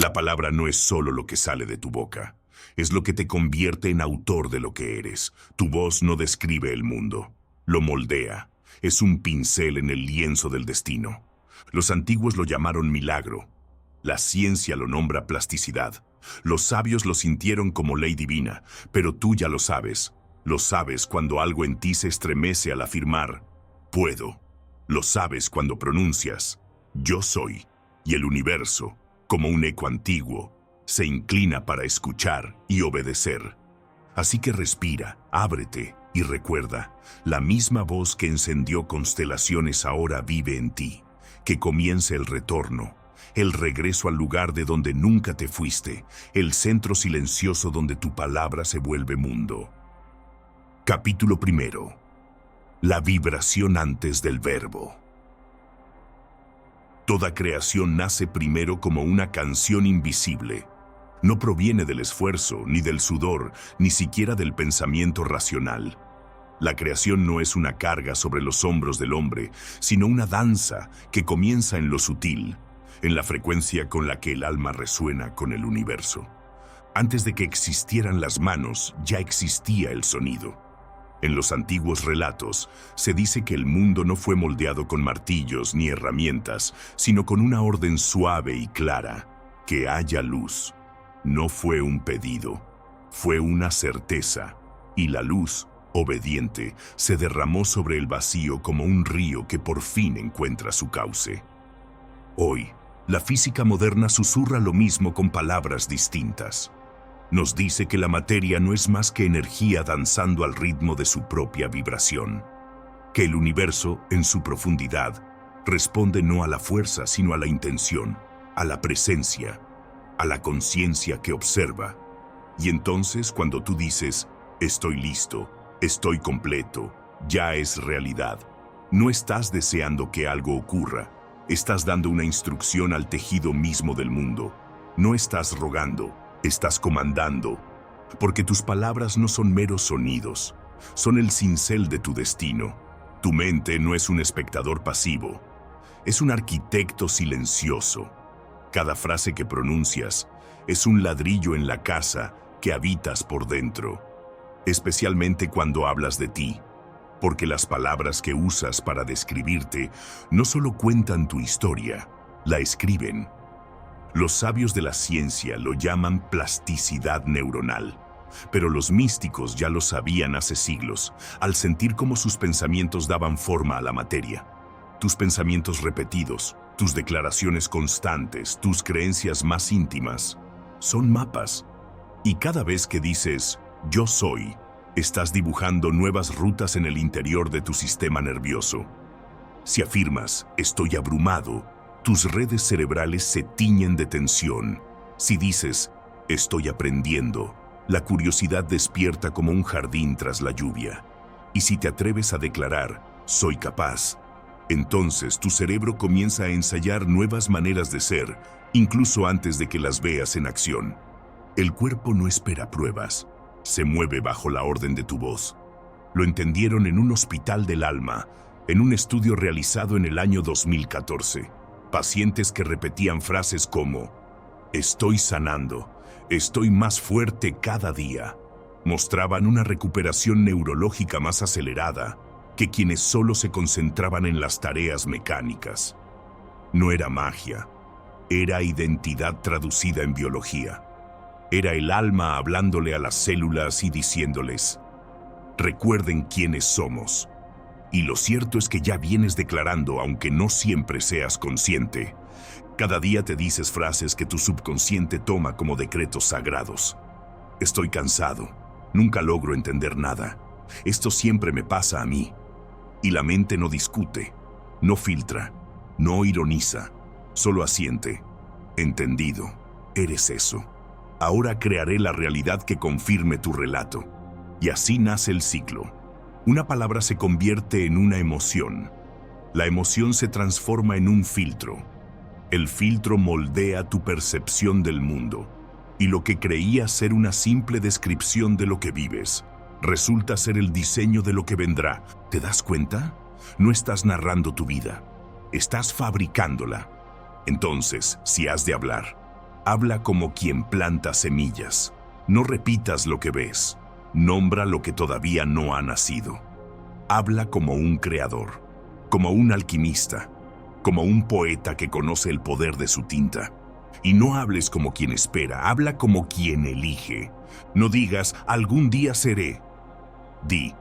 La palabra no es solo lo que sale de tu boca, es lo que te convierte en autor de lo que eres. Tu voz no describe el mundo, lo moldea. Es un pincel en el lienzo del destino. Los antiguos lo llamaron milagro. La ciencia lo nombra plasticidad. Los sabios lo sintieron como ley divina, pero tú ya lo sabes. Lo sabes cuando algo en ti se estremece al afirmar, puedo. Lo sabes cuando pronuncias, yo soy, y el universo, como un eco antiguo, se inclina para escuchar y obedecer. Así que respira, ábrete y recuerda, la misma voz que encendió constelaciones ahora vive en ti. Que comience el retorno, el regreso al lugar de donde nunca te fuiste, el centro silencioso donde tu palabra se vuelve mundo. Capítulo 1. La vibración antes del verbo. Toda creación nace primero como una canción invisible. No proviene del esfuerzo, ni del sudor, ni siquiera del pensamiento racional. La creación no es una carga sobre los hombros del hombre, sino una danza que comienza en lo sutil, en la frecuencia con la que el alma resuena con el universo. Antes de que existieran las manos, ya existía el sonido. En los antiguos relatos, se dice que el mundo no fue moldeado con martillos ni herramientas, sino con una orden suave y clara, que haya luz. No fue un pedido, fue una certeza, y la luz, obediente, se derramó sobre el vacío como un río que por fin encuentra su cauce. Hoy, la física moderna susurra lo mismo con palabras distintas. Nos dice que la materia no es más que energía danzando al ritmo de su propia vibración, que el universo, en su profundidad, responde no a la fuerza, sino a la intención, a la presencia, a la conciencia que observa. Y entonces, cuando tú dices, estoy listo, estoy completo, ya es realidad, no estás deseando que algo ocurra, estás dando una instrucción al tejido mismo del mundo, no estás rogando, estás comandando, porque tus palabras no son meros sonidos, son el cincel de tu destino. Tu mente no es un espectador pasivo, es un arquitecto silencioso. Cada frase que pronuncias es un ladrillo en la casa que habitas por dentro, especialmente cuando hablas de ti, porque las palabras que usas para describirte no solo cuentan tu historia, la escriben. Los sabios de la ciencia lo llaman plasticidad neuronal, pero los místicos ya lo sabían hace siglos, al sentir cómo sus pensamientos daban forma a la materia. Tus pensamientos repetidos, tus declaraciones constantes, tus creencias más íntimas, son mapas. Y cada vez que dices, yo soy, estás dibujando nuevas rutas en el interior de tu sistema nervioso. Si afirmas, estoy abrumado, tus redes cerebrales se tiñen de tensión. Si dices, estoy aprendiendo, la curiosidad despierta como un jardín tras la lluvia. Y si te atreves a declarar, soy capaz, entonces tu cerebro comienza a ensayar nuevas maneras de ser, incluso antes de que las veas en acción. El cuerpo no espera pruebas, se mueve bajo la orden de tu voz. Lo entendieron en un hospital del alma, en un estudio realizado en el año 2014. Pacientes que repetían frases como, estoy sanando, estoy más fuerte cada día, mostraban una recuperación neurológica más acelerada que quienes solo se concentraban en las tareas mecánicas. No era magia, era identidad traducida en biología. Era el alma hablándole a las células y diciéndoles, recuerden quiénes somos. Y lo cierto es que ya vienes declarando, aunque no siempre seas consciente. Cada día te dices frases que tu subconsciente toma como decretos sagrados. Estoy cansado, nunca logro entender nada. Esto siempre me pasa a mí. Y la mente no discute, no filtra, no ironiza, solo asiente. Entendido, eres eso. Ahora crearé la realidad que confirme tu relato. Y así nace el ciclo. Una palabra se convierte en una emoción. La emoción se transforma en un filtro. El filtro moldea tu percepción del mundo. Y lo que creías ser una simple descripción de lo que vives, resulta ser el diseño de lo que vendrá. ¿Te das cuenta? No estás narrando tu vida, estás fabricándola. Entonces, si has de hablar, Habla como quien planta semillas. No repitas lo que ves. Nombra lo que todavía no ha nacido. Habla como un creador, como un alquimista, como un poeta que conoce el poder de su tinta. Y no hables como quien espera, habla como quien elige. No digas, algún día seré. Di,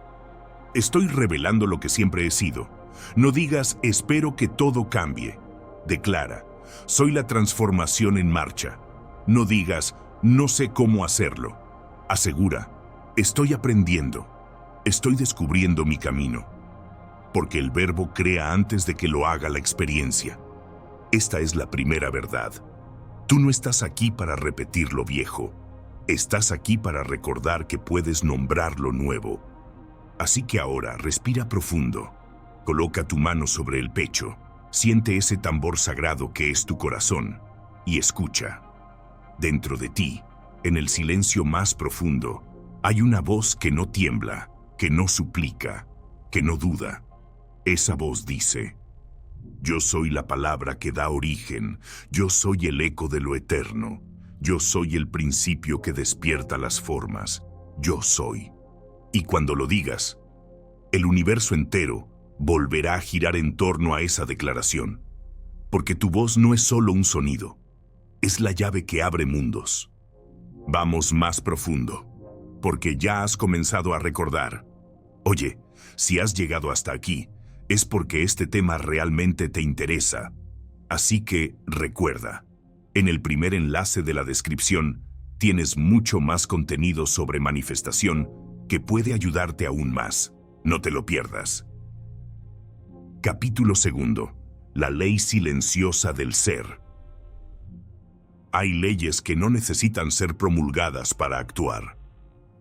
estoy revelando lo que siempre he sido. No digas, espero que todo cambie. Declara, soy la transformación en marcha. No digas, no sé cómo hacerlo. Asegura, estoy aprendiendo. Estoy descubriendo mi camino. Porque el verbo crea antes de que lo haga la experiencia. Esta es la primera verdad. Tú no estás aquí para repetir lo viejo. Estás aquí para recordar que puedes nombrar lo nuevo. Así que ahora respira profundo. Coloca tu mano sobre el pecho. Siente ese tambor sagrado que es tu corazón y escucha. Dentro de ti, en el silencio más profundo, hay una voz que no tiembla, que no suplica, que no duda. Esa voz dice: yo soy la palabra que da origen, yo soy el eco de lo eterno, yo soy el principio que despierta las formas, yo soy. Y cuando lo digas, el universo entero volverá a girar en torno a esa declaración, porque tu voz no es solo un sonido, es la llave que abre mundos. Vamos más profundo, porque ya has comenzado a recordar. Oye, si has llegado hasta aquí, es porque este tema realmente te interesa. Así que recuerda, en el primer enlace de la descripción tienes mucho más contenido sobre manifestación que puede ayudarte aún más. No te lo pierdas. Capítulo 2. La ley silenciosa del ser. Hay leyes que no necesitan ser promulgadas para actuar.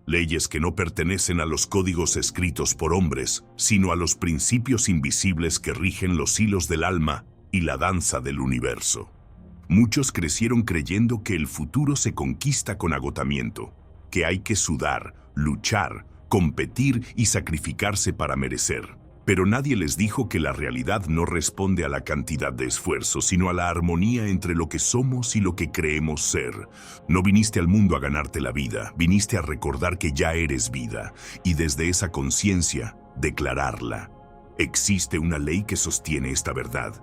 Leyes que no pertenecen a los códigos escritos por hombres, sino a los principios invisibles que rigen los hilos del alma y la danza del universo. Muchos crecieron creyendo que el futuro se conquista con agotamiento, que hay que sudar, luchar, competir y sacrificarse para merecer. Pero nadie les dijo que la realidad no responde a la cantidad de esfuerzo, sino a la armonía entre lo que somos y lo que creemos ser. No viniste al mundo a ganarte la vida, viniste a recordar que ya eres vida, y desde esa conciencia, declararla. Existe una ley que sostiene esta verdad.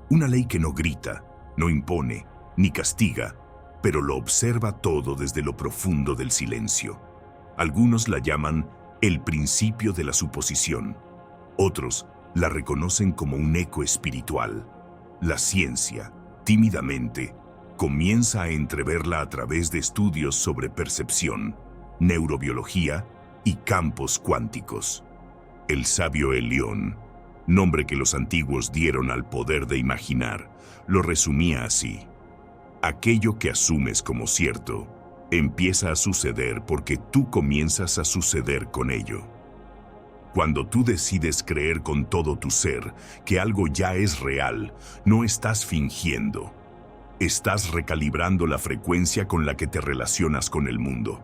Una ley que no grita, no impone, ni castiga, pero lo observa todo desde lo profundo del silencio. Algunos la llaman el principio de la suposición. Otros la reconocen como un eco espiritual. La ciencia, tímidamente, comienza a entreverla a través de estudios sobre percepción, neurobiología y campos cuánticos. El sabio Elión, nombre que los antiguos dieron al poder de imaginar, lo resumía así: aquello que asumes como cierto empieza a suceder porque tú comienzas a suceder con ello. Cuando tú decides creer con todo tu ser que algo ya es real, no estás fingiendo. Estás recalibrando la frecuencia con la que te relacionas con el mundo.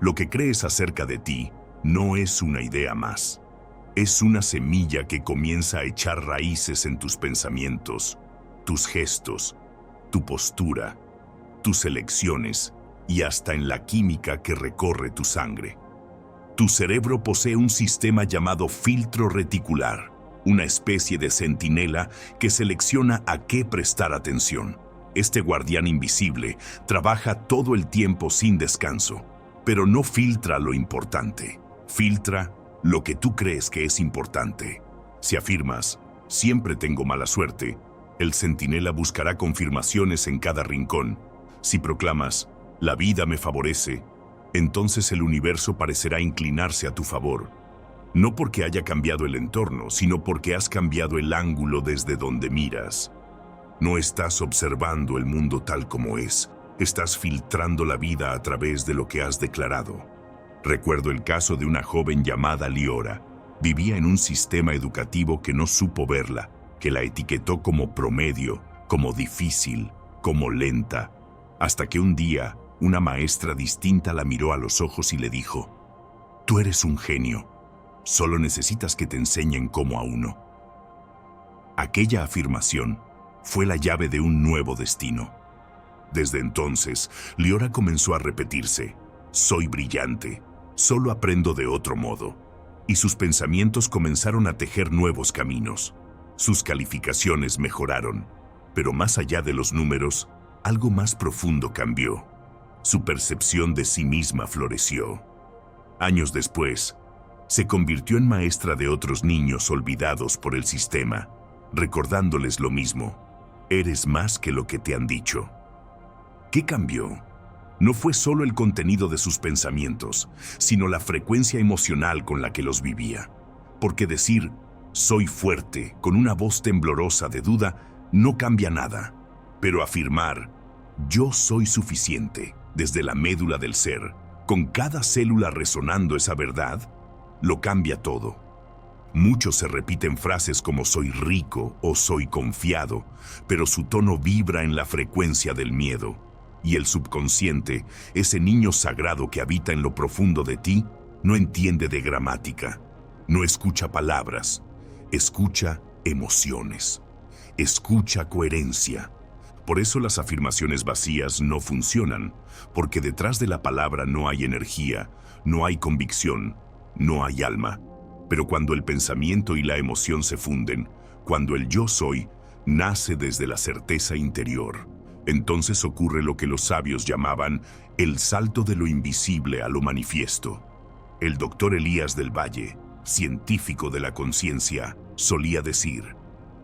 Lo que crees acerca de ti no es una idea más. Es una semilla que comienza a echar raíces en tus pensamientos, tus gestos, tu postura, tus elecciones y hasta en la química que recorre tu sangre. Tu cerebro posee un sistema llamado filtro reticular, una especie de centinela que selecciona a qué prestar atención. Este guardián invisible trabaja todo el tiempo sin descanso, pero no filtra lo importante, filtra lo que tú crees que es importante. Si afirmas, siempre tengo mala suerte, el centinela buscará confirmaciones en cada rincón. Si proclamas, la vida me favorece, entonces el universo parecerá inclinarse a tu favor. No porque haya cambiado el entorno, sino porque has cambiado el ángulo desde donde miras. No estás observando el mundo tal como es, estás filtrando la vida a través de lo que has declarado. Recuerdo el caso de una joven llamada Liora. Vivía en un sistema educativo que no supo verla, que la etiquetó como promedio, como difícil, como lenta, hasta que un día una maestra distinta la miró a los ojos y le dijo: tú eres un genio, solo necesitas que te enseñen cómo a uno. Aquella afirmación fue la llave de un nuevo destino. Desde entonces, Liora comenzó a repetirse: soy brillante, solo aprendo de otro modo. Y sus pensamientos comenzaron a tejer nuevos caminos. Sus calificaciones mejoraron, pero más allá de los números, algo más profundo cambió. Su percepción de sí misma floreció. Años después, se convirtió en maestra de otros niños olvidados por el sistema, recordándoles lo mismo: eres más que lo que te han dicho. ¿Qué cambió? No fue solo el contenido de sus pensamientos, sino la frecuencia emocional con la que los vivía. Porque decir soy fuerte con una voz temblorosa de duda no cambia nada, pero afirmar yo soy suficiente desde la médula del ser, con cada célula resonando esa verdad, lo cambia todo. Muchos se repiten frases como soy rico o soy confiado, pero su tono vibra en la frecuencia del miedo. Y el subconsciente, ese niño sagrado que habita en lo profundo de ti, no entiende de gramática, no escucha palabras, escucha emociones, escucha coherencia. Por eso las afirmaciones vacías no funcionan, porque detrás de la palabra no hay energía, no hay convicción, no hay alma. Pero cuando el pensamiento y la emoción se funden, cuando el yo soy nace desde la certeza interior, entonces ocurre lo que los sabios llamaban el salto de lo invisible a lo manifiesto. El doctor Elías del Valle, científico de la conciencia, solía decir: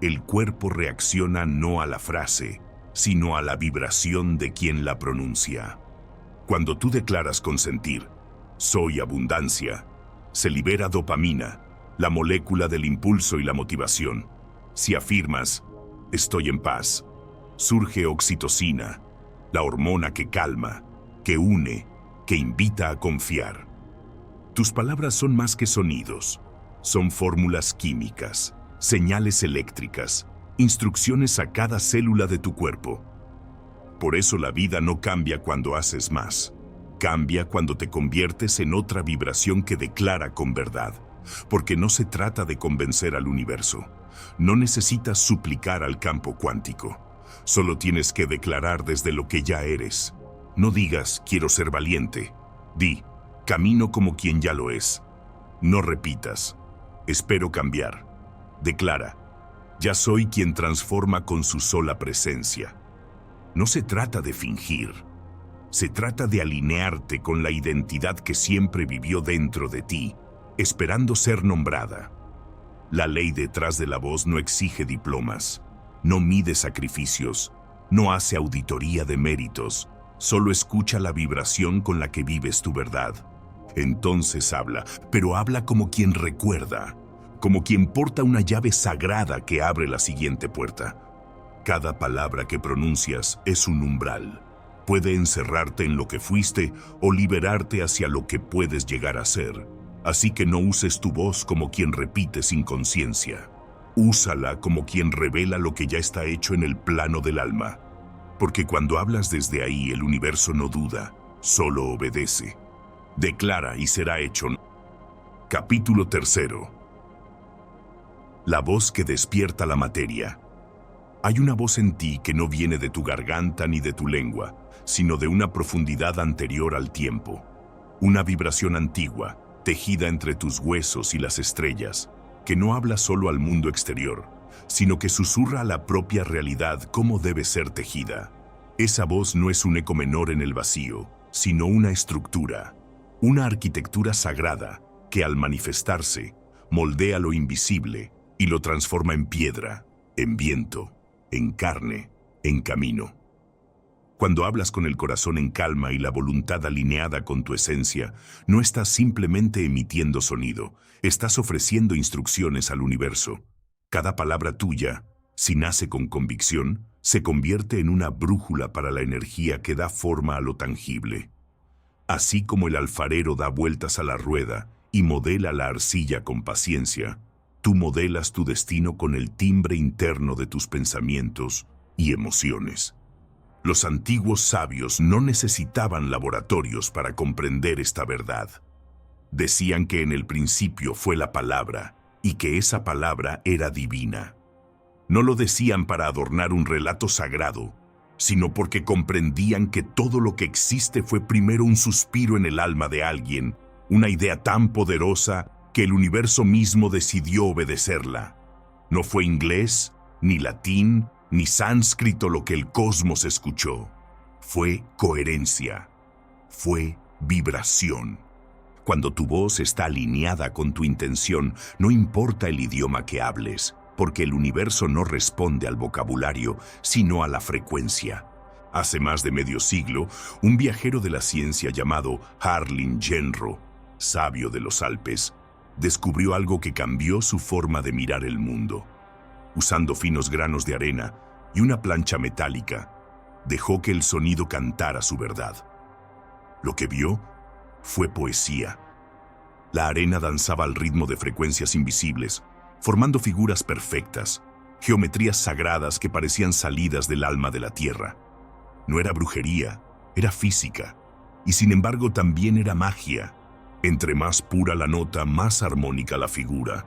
el cuerpo reacciona no a la frase, sino a la vibración de quien la pronuncia. Cuando tú declaras con sentir soy abundancia, se libera dopamina, la molécula del impulso y la motivación. Si afirmas estoy en paz, surge oxitocina, la hormona que calma, que une, que invita a confiar. Tus palabras son más que sonidos, son fórmulas químicas, señales eléctricas, instrucciones a cada célula de tu cuerpo. Por eso la vida no cambia cuando haces más, cambia cuando te conviertes en otra vibración que declara con verdad, porque no se trata de convencer al universo, no necesitas suplicar al campo cuántico. Solo tienes que declarar desde lo que ya eres. No digas, quiero ser valiente. Di, camino como quien ya lo es. No repitas, espero cambiar. Declara, ya soy quien transforma con su sola presencia. No se trata de fingir. Se trata de alinearte con la identidad que siempre vivió dentro de ti, esperando ser nombrada. La ley detrás de la voz no exige diplomas. No mide sacrificios, no hace auditoría de méritos, solo escucha la vibración con la que vives tu verdad. Entonces habla, pero habla como quien recuerda, como quien porta una llave sagrada que abre la siguiente puerta. Cada palabra que pronuncias es un umbral. Puede encerrarte en lo que fuiste o liberarte hacia lo que puedes llegar a ser. Así que no uses tu voz como quien repite sin conciencia. Úsala como quien revela lo que ya está hecho en el plano del alma. Porque cuando hablas desde ahí, el universo no duda, solo obedece. Declara y será hecho. Capítulo 3. La voz que despierta la materia. Hay una voz en ti que no viene de tu garganta ni de tu lengua, sino de una profundidad anterior al tiempo. Una vibración antigua, tejida entre tus huesos y las estrellas, que no habla solo al mundo exterior, sino que susurra a la propia realidad cómo debe ser tejida. Esa voz no es un eco menor en el vacío, sino una estructura, una arquitectura sagrada que al manifestarse, moldea lo invisible y lo transforma en piedra, en viento, en carne, en camino. Cuando hablas con el corazón en calma y la voluntad alineada con tu esencia, no estás simplemente emitiendo sonido, estás ofreciendo instrucciones al universo. Cada palabra tuya, si nace con convicción, se convierte en una brújula para la energía que da forma a lo tangible. Así como el alfarero da vueltas a la rueda y modela la arcilla con paciencia, tú modelas tu destino con el timbre interno de tus pensamientos y emociones. Los antiguos sabios no necesitaban laboratorios para comprender esta verdad. Decían que en el principio fue la palabra y que esa palabra era divina. No lo decían para adornar un relato sagrado, sino porque comprendían que todo lo que existe fue primero un suspiro en el alma de alguien, una idea tan poderosa que el universo mismo decidió obedecerla. No fue inglés, ni latín, ni sánscrito lo que el cosmos escuchó. Fue coherencia. Fue vibración. Cuando tu voz está alineada con tu intención, no importa el idioma que hables, porque el universo no responde al vocabulario, sino a la frecuencia. Hace más de medio siglo, un viajero de la ciencia llamado Harlin Genro, sabio de los Alpes, descubrió algo que cambió su forma de mirar el mundo. Usando finos granos de arena y una plancha metálica, dejó que el sonido cantara su verdad. Lo que vio fue poesía. La arena danzaba al ritmo de frecuencias invisibles, formando figuras perfectas, geometrías sagradas que parecían salidas del alma de la tierra. No era brujería, era física, y sin embargo también era magia. Entre más pura la nota, más armónica la figura.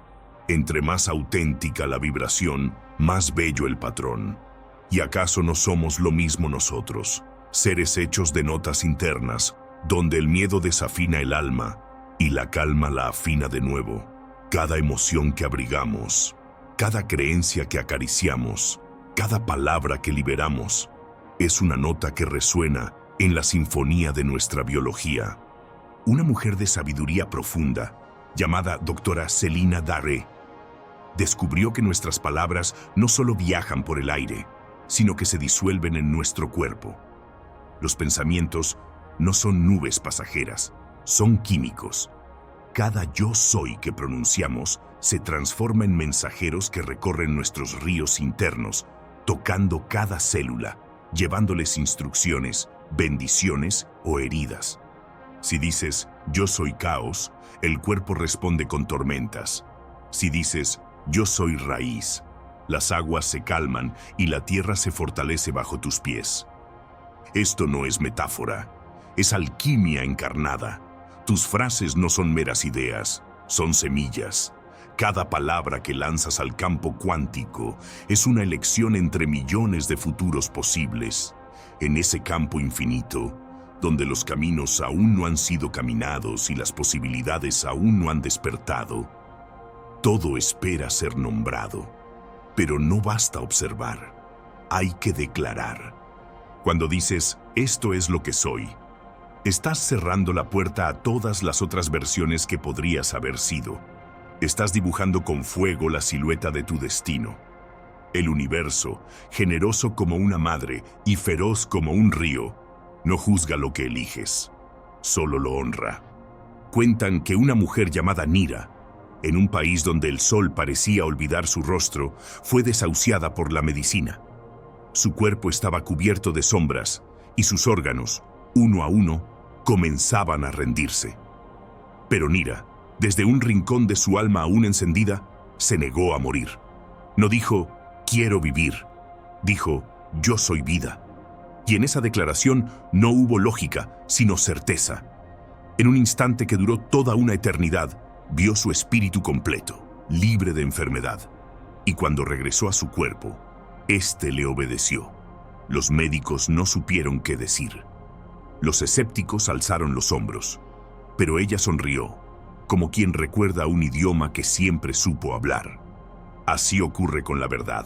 Entre más auténtica la vibración, más bello el patrón. ¿Y acaso no somos lo mismo nosotros, seres hechos de notas internas, donde el miedo desafina el alma y la calma la afina de nuevo? Cada emoción que abrigamos, cada creencia que acariciamos, cada palabra que liberamos, es una nota que resuena en la sinfonía de nuestra biología. Una mujer de sabiduría profunda, llamada doctora Celina Daré, descubrió que nuestras palabras no solo viajan por el aire, sino que se disuelven en nuestro cuerpo. Los pensamientos no son nubes pasajeras, son químicos. Cada yo soy que pronunciamos se transforma en mensajeros que recorren nuestros ríos internos, tocando cada célula, llevándoles instrucciones, bendiciones o heridas. Si dices, yo soy caos, el cuerpo responde con tormentas. Si dices, yo soy raíz, las aguas se calman y la tierra se fortalece bajo tus pies. Esto no es metáfora, es alquimia encarnada. Tus frases no son meras ideas, son semillas. Cada palabra que lanzas al campo cuántico es una elección entre millones de futuros posibles. En ese campo infinito, donde los caminos aún no han sido caminados y las posibilidades aún no han despertado, todo espera ser nombrado. Pero no basta observar, hay que declarar. Cuando dices, esto es lo que soy, estás cerrando la puerta a todas las otras versiones que podrías haber sido. Estás dibujando con fuego la silueta de tu destino. El universo, generoso como una madre y feroz como un río, no juzga lo que eliges, solo lo honra. Cuentan que una mujer llamada Nira, en un país donde el sol parecía olvidar su rostro, fue desahuciada por la medicina. Su cuerpo estaba cubierto de sombras y sus órganos, uno a uno, comenzaban a rendirse. Pero Nira, desde un rincón de su alma aún encendida, se negó a morir. No dijo, quiero vivir. Dijo, yo soy vida. Y en esa declaración no hubo lógica, sino certeza. En un instante que duró toda una eternidad, vio su espíritu completo, libre de enfermedad. Y cuando regresó a su cuerpo, éste le obedeció. Los médicos no supieron qué decir. Los escépticos alzaron los hombros, pero ella sonrió, como quien recuerda un idioma que siempre supo hablar. Así ocurre con la verdad.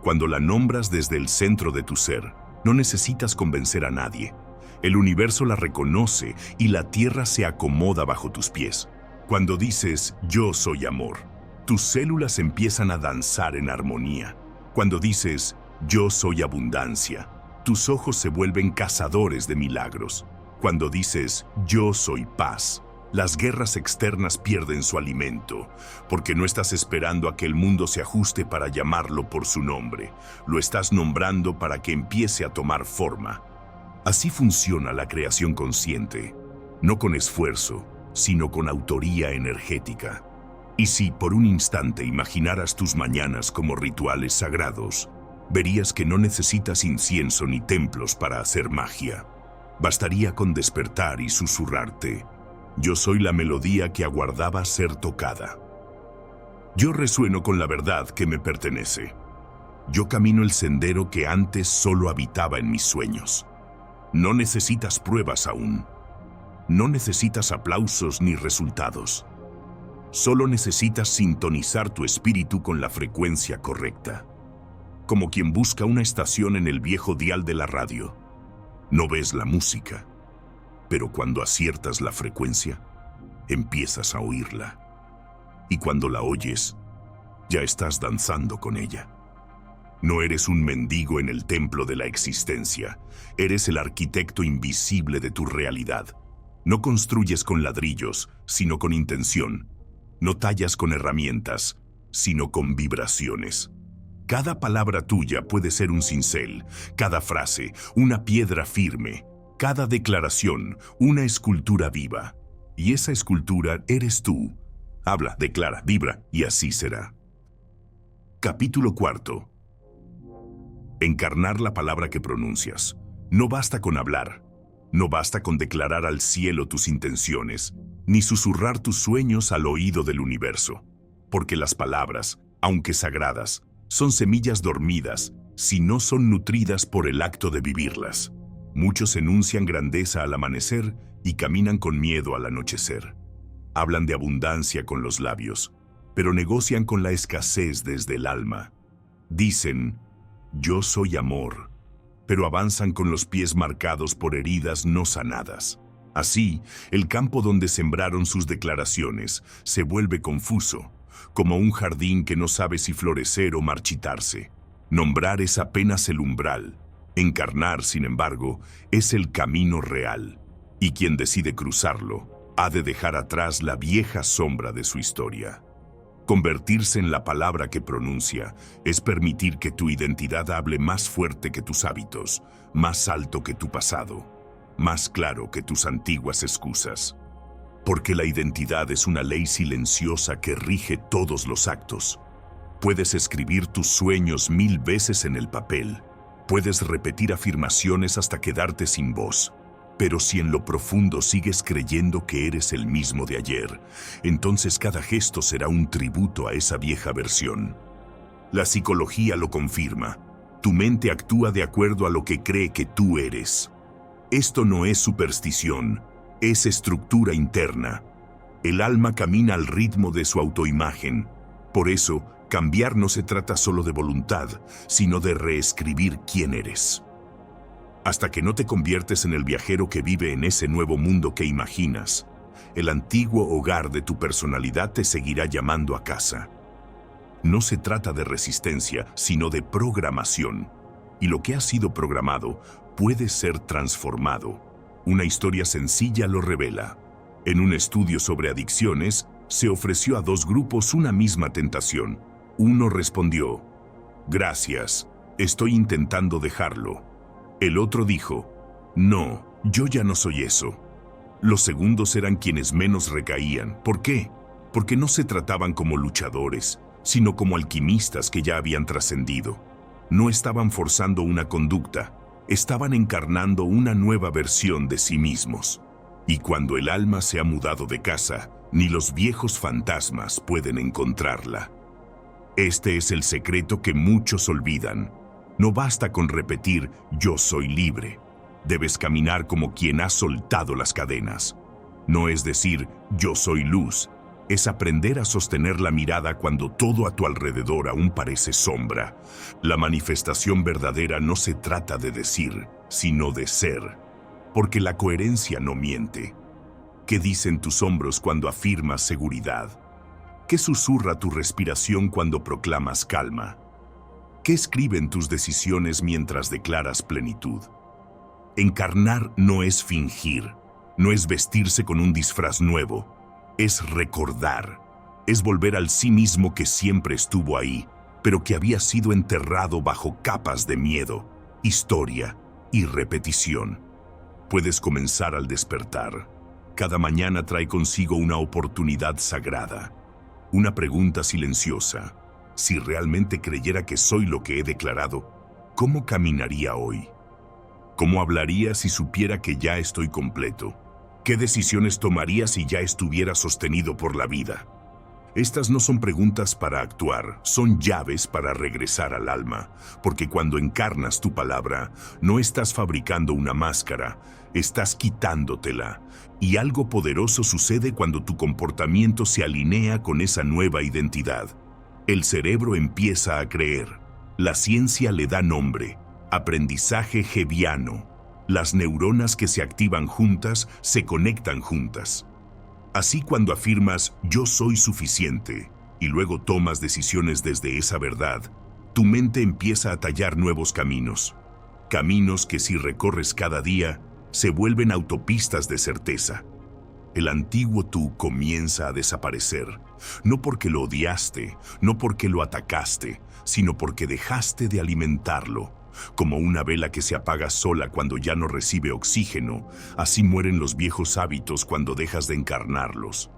Cuando la nombras desde el centro de tu ser, no necesitas convencer a nadie. El universo la reconoce y la tierra se acomoda bajo tus pies. Cuando dices, yo soy amor, tus células empiezan a danzar en armonía. Cuando dices, yo soy abundancia, tus ojos se vuelven cazadores de milagros. Cuando dices, yo soy paz, las guerras externas pierden su alimento, porque no estás esperando a que el mundo se ajuste para llamarlo por su nombre. Lo estás nombrando para que empiece a tomar forma. Así funciona la creación consciente, no con esfuerzo, sino con autoría energética. Y si por un instante imaginaras tus mañanas como rituales sagrados, verías que no necesitas incienso ni templos para hacer magia. Bastaría con despertar y susurrarte, yo soy la melodía que aguardaba ser tocada. Yo resueno con la verdad que me pertenece. Yo camino el sendero que antes solo habitaba en mis sueños. No necesitas pruebas aún. No necesitas aplausos ni resultados. Solo necesitas sintonizar tu espíritu con la frecuencia correcta. Como quien busca una estación en el viejo dial de la radio. No ves la música, pero cuando aciertas la frecuencia, empiezas a oírla. Y cuando la oyes, ya estás danzando con ella. No eres un mendigo en el templo de la existencia. Eres el arquitecto invisible de tu realidad. No construyes con ladrillos, sino con intención. No tallas con herramientas, sino con vibraciones. Cada palabra tuya puede ser un cincel, cada frase, una piedra firme, cada declaración, una escultura viva. Y esa escultura eres tú. Habla, declara, vibra, y así será. Capítulo 4. Encarnar la palabra que pronuncias. No basta con hablar. No basta con declarar al cielo tus intenciones, ni susurrar tus sueños al oído del universo. Porque las palabras, aunque sagradas, son semillas dormidas si no son nutridas por el acto de vivirlas. Muchos enuncian grandeza al amanecer y caminan con miedo al anochecer. Hablan de abundancia con los labios, pero negocian con la escasez desde el alma. Dicen, yo soy amor, pero avanzan con los pies marcados por heridas no sanadas. Así, el campo donde sembraron sus declaraciones se vuelve confuso, como un jardín que no sabe si florecer o marchitarse. Nombrar es apenas el umbral. Encarnar, sin embargo, es el camino real. Y quien decide cruzarlo, ha de dejar atrás la vieja sombra de su historia. Convertirse en la palabra que pronuncia es permitir que tu identidad hable más fuerte que tus hábitos, más alto que tu pasado, más claro que tus antiguas excusas. Porque la identidad es una ley silenciosa que rige todos los actos. Puedes escribir tus sueños 1000 veces en el papel. Puedes repetir afirmaciones hasta quedarte sin voz. Pero si en lo profundo sigues creyendo que eres el mismo de ayer, entonces cada gesto será un tributo a esa vieja versión. La psicología lo confirma. Tu mente actúa de acuerdo a lo que cree que tú eres. Esto no es superstición. Es estructura interna. El alma camina al ritmo de su autoimagen. Por eso, cambiar no se trata solo de voluntad, sino de reescribir quién eres. Hasta que no te conviertes en el viajero que vive en ese nuevo mundo que imaginas, el antiguo hogar de tu personalidad te seguirá llamando a casa. No se trata de resistencia, sino de programación. Y lo que ha sido programado puede ser transformado. Una historia sencilla lo revela. En un estudio sobre adicciones, se ofreció a 2 grupos una misma tentación. Uno respondió, gracias, estoy intentando dejarlo. El otro dijo, no, yo ya no soy eso. Los segundos eran quienes menos recaían. ¿Por qué? Porque no se trataban como luchadores, sino como alquimistas que ya habían trascendido. No estaban forzando una conducta, estaban encarnando una nueva versión de sí mismos. Y cuando el alma se ha mudado de casa, ni los viejos fantasmas pueden encontrarla. Este es el secreto que muchos olvidan. No basta con repetir, yo soy libre. Debes caminar como quien ha soltado las cadenas. No es decir, yo soy luz. Es aprender a sostener la mirada cuando todo a tu alrededor aún parece sombra. La manifestación verdadera no se trata de decir, sino de ser. Porque la coherencia no miente. ¿Qué dicen tus hombros cuando afirmas seguridad? ¿Qué susurra tu respiración cuando proclamas calma? ¿Qué escriben tus decisiones mientras declaras plenitud? Encarnar no es fingir, no es vestirse con un disfraz nuevo, es recordar, es volver al sí mismo que siempre estuvo ahí, pero que había sido enterrado bajo capas de miedo, historia y repetición. Puedes comenzar al despertar. Cada mañana trae consigo una oportunidad sagrada, una pregunta silenciosa. Si realmente creyera que soy lo que he declarado, ¿cómo caminaría hoy? ¿Cómo hablaría si supiera que ya estoy completo? ¿Qué decisiones tomaría si ya estuviera sostenido por la vida? Estas no son preguntas para actuar, son llaves para regresar al alma, porque cuando encarnas tu palabra, no estás fabricando una máscara, estás quitándotela, y algo poderoso sucede cuando tu comportamiento se alinea con esa nueva identidad. El cerebro empieza a creer, la ciencia le da nombre, aprendizaje hebbiano. Las neuronas que se activan juntas se conectan juntas. Así cuando afirmas «yo soy suficiente» y luego tomas decisiones desde esa verdad, tu mente empieza a tallar nuevos caminos. Caminos que si recorres cada día, se vuelven autopistas de certeza. El antiguo tú comienza a desaparecer, no porque lo odiaste, no porque lo atacaste, sino porque dejaste de alimentarlo. Como una vela que se apaga sola cuando ya no recibe oxígeno, así mueren los viejos hábitos cuando dejas de encarnarlos.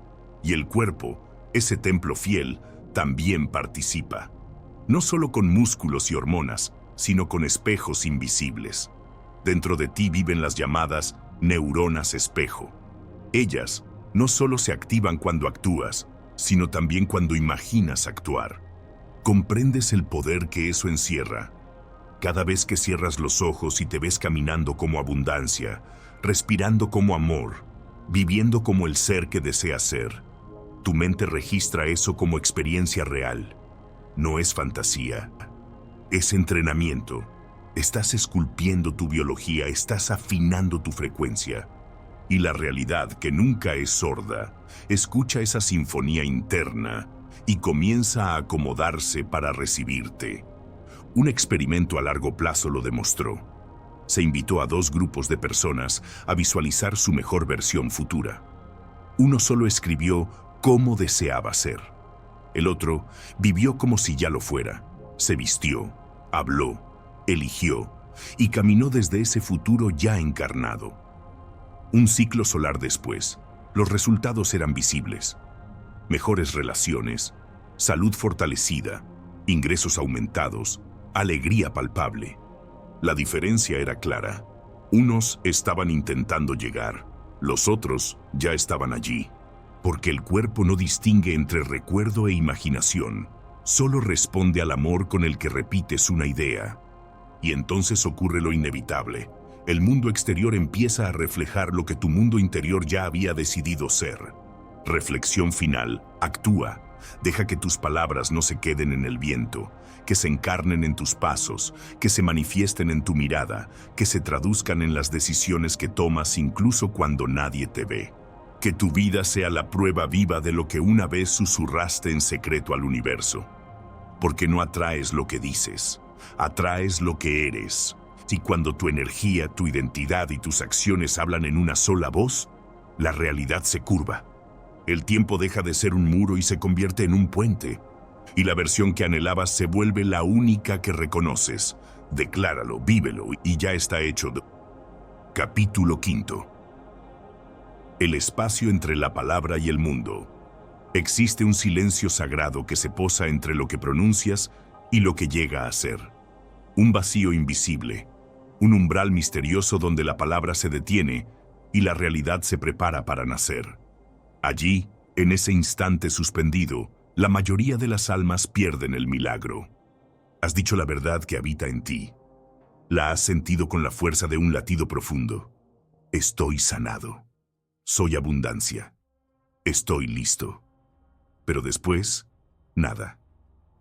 Y el cuerpo, ese templo fiel, también participa. No solo con músculos y hormonas, sino con espejos invisibles. Dentro de ti viven las llamadas neuronas espejo. Ellas no solo se activan cuando actúas, sino también cuando imaginas actuar. ¿Comprendes el poder que eso encierra? Cada vez que cierras los ojos y te ves caminando como abundancia, respirando como amor, viviendo como el ser que deseas ser, tu mente registra eso como experiencia real. No es fantasía, es entrenamiento. Estás esculpiendo tu biología, estás afinando tu frecuencia. Y la realidad, que nunca es sorda, escucha esa sinfonía interna y comienza a acomodarse para recibirte. Un experimento a largo plazo lo demostró. Se invitó a 2 grupos de personas a visualizar su mejor versión futura. Uno solo escribió cómo deseaba ser. El otro vivió como si ya lo fuera. Se vistió, habló, eligió y caminó desde ese futuro ya encarnado. Un ciclo solar después, los resultados eran visibles. Mejores relaciones, salud fortalecida, ingresos aumentados, alegría palpable. La diferencia era clara. Unos estaban intentando llegar, los otros ya estaban allí. Porque el cuerpo no distingue entre recuerdo e imaginación, solo responde al amor con el que repites una idea. Y entonces ocurre lo inevitable. El mundo exterior empieza a reflejar lo que tu mundo interior ya había decidido ser. Reflexión final, actúa. Deja que tus palabras no se queden en el viento, que se encarnen en tus pasos, que se manifiesten en tu mirada, que se traduzcan en las decisiones que tomas incluso cuando nadie te ve. Que tu vida sea la prueba viva de lo que una vez susurraste en secreto al universo. Porque no atraes lo que dices, atraes lo que eres. Y cuando tu energía, tu identidad y tus acciones hablan en una sola voz, la realidad se curva. El tiempo deja de ser un muro y se convierte en un puente. Y la versión que anhelabas se vuelve la única que reconoces. Decláralo, vívelo y ya está hecho. Capítulo 5. El espacio entre la palabra y el mundo. Existe un silencio sagrado que se posa entre lo que pronuncias y lo que llega a ser. Un vacío invisible, un umbral misterioso donde la palabra se detiene y la realidad se prepara para nacer. Allí, en ese instante suspendido, la mayoría de las almas pierden el milagro. Has dicho la verdad que habita en ti. La has sentido con la fuerza de un latido profundo. Estoy sanado. Soy abundancia. Estoy listo. Pero después, nada.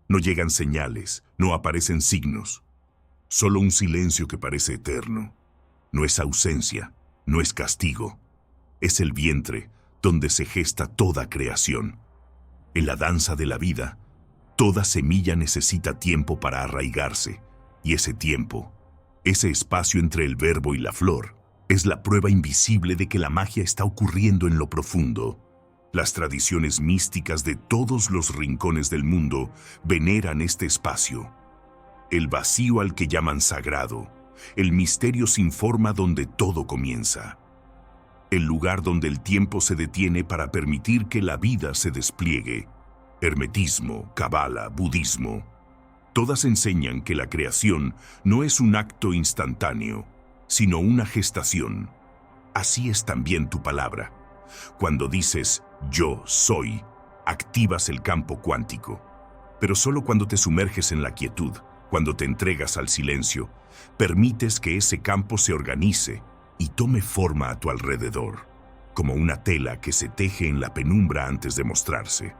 No llegan señales, no aparecen signos. Solo un silencio que parece eterno. No es ausencia, no es castigo. Es el vientre donde se gesta toda creación. En la danza de la vida, toda semilla necesita tiempo para arraigarse, y ese tiempo, ese espacio entre el verbo y la flor, es la prueba invisible de que la magia está ocurriendo en lo profundo. Las tradiciones místicas de todos los rincones del mundo veneran este espacio. El vacío al que llaman sagrado, el misterio sin forma donde todo comienza. El lugar donde el tiempo se detiene para permitir que la vida se despliegue. Hermetismo, cabala, budismo. Todas enseñan que la creación no es un acto instantáneo, sino una gestación. Así es también tu palabra. Cuando dices «yo soy», activas el campo cuántico. Pero solo cuando te sumerges en la quietud, cuando te entregas al silencio, permites que ese campo se organice y tome forma a tu alrededor, como una tela que se teje en la penumbra antes de mostrarse.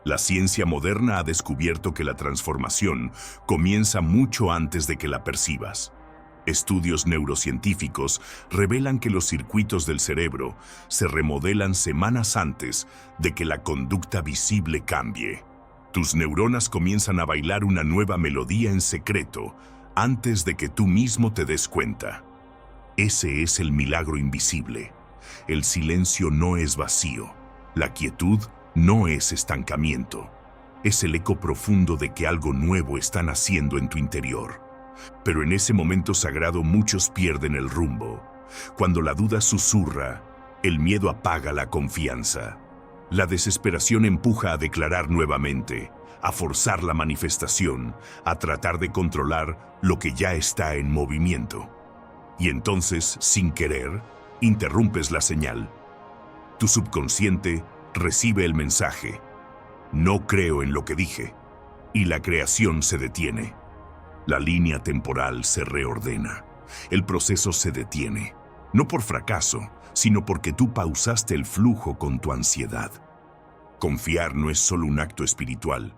La ciencia moderna ha descubierto que la transformación comienza mucho antes de que la percibas. Estudios neurocientíficos revelan que los circuitos del cerebro se remodelan semanas antes de que la conducta visible cambie. Tus neuronas comienzan a bailar una nueva melodía en secreto antes de que tú mismo te des cuenta. Ese es el milagro invisible. El silencio no es vacío. La quietud no es estancamiento. Es el eco profundo de que algo nuevo está naciendo en tu interior. Pero en ese momento sagrado muchos pierden el rumbo. Cuando la duda susurra, el miedo apaga la confianza. La desesperación empuja a declarar nuevamente, a forzar la manifestación, a tratar de controlar lo que ya está en movimiento. Y entonces, sin querer, interrumpes la señal. Tu subconsciente recibe el mensaje: no creo en lo que dije, y la creación se detiene. La línea temporal se reordena. El proceso se detiene, no por fracaso, sino porque tú pausaste el flujo con tu ansiedad. Confiar no es solo un acto espiritual,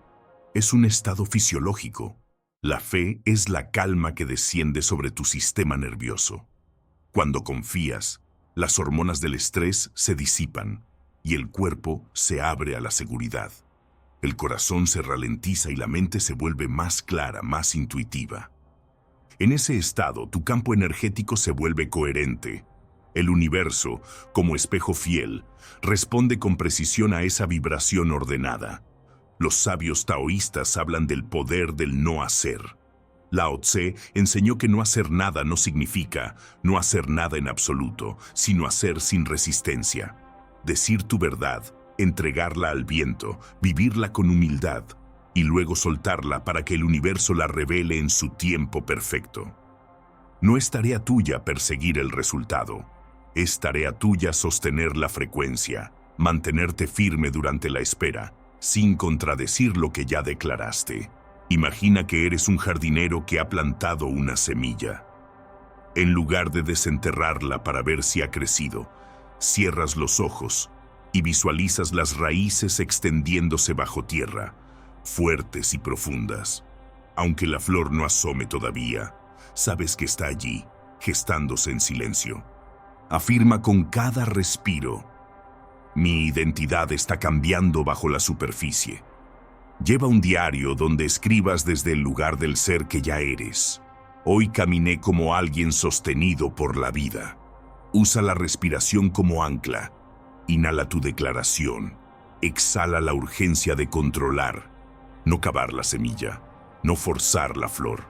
es un estado fisiológico. La fe es la calma que desciende sobre tu sistema nervioso. Cuando confías, las hormonas del estrés se disipan y el cuerpo se abre a la seguridad. El corazón se ralentiza y la mente se vuelve más clara, más intuitiva. En ese estado, tu campo energético se vuelve coherente. El universo, como espejo fiel, responde con precisión a esa vibración ordenada. Los sabios taoístas hablan del poder del no hacer. Lao Tse enseñó que no hacer nada no significa no hacer nada en absoluto, sino hacer sin resistencia. Decir tu verdad, entregarla al viento, vivirla con humildad y luego soltarla para que el universo la revele en su tiempo perfecto. No es tarea tuya perseguir el resultado, es tarea tuya sostener la frecuencia, mantenerte firme durante la espera, sin contradecir lo que ya declaraste. Imagina que eres un jardinero que ha plantado una semilla. En lugar de desenterrarla para ver si ha crecido, cierras los ojos y visualizas las raíces extendiéndose bajo tierra, fuertes y profundas. Aunque la flor no asome todavía, sabes que está allí, gestándose en silencio. Afirma con cada respiro: mi identidad está cambiando bajo la superficie. Lleva un diario donde escribas desde el lugar del ser que ya eres. Hoy caminé como alguien sostenido por la vida. Usa la respiración como ancla. Inhala tu declaración. Exhala la urgencia de controlar. No cavar la semilla. No forzar la flor.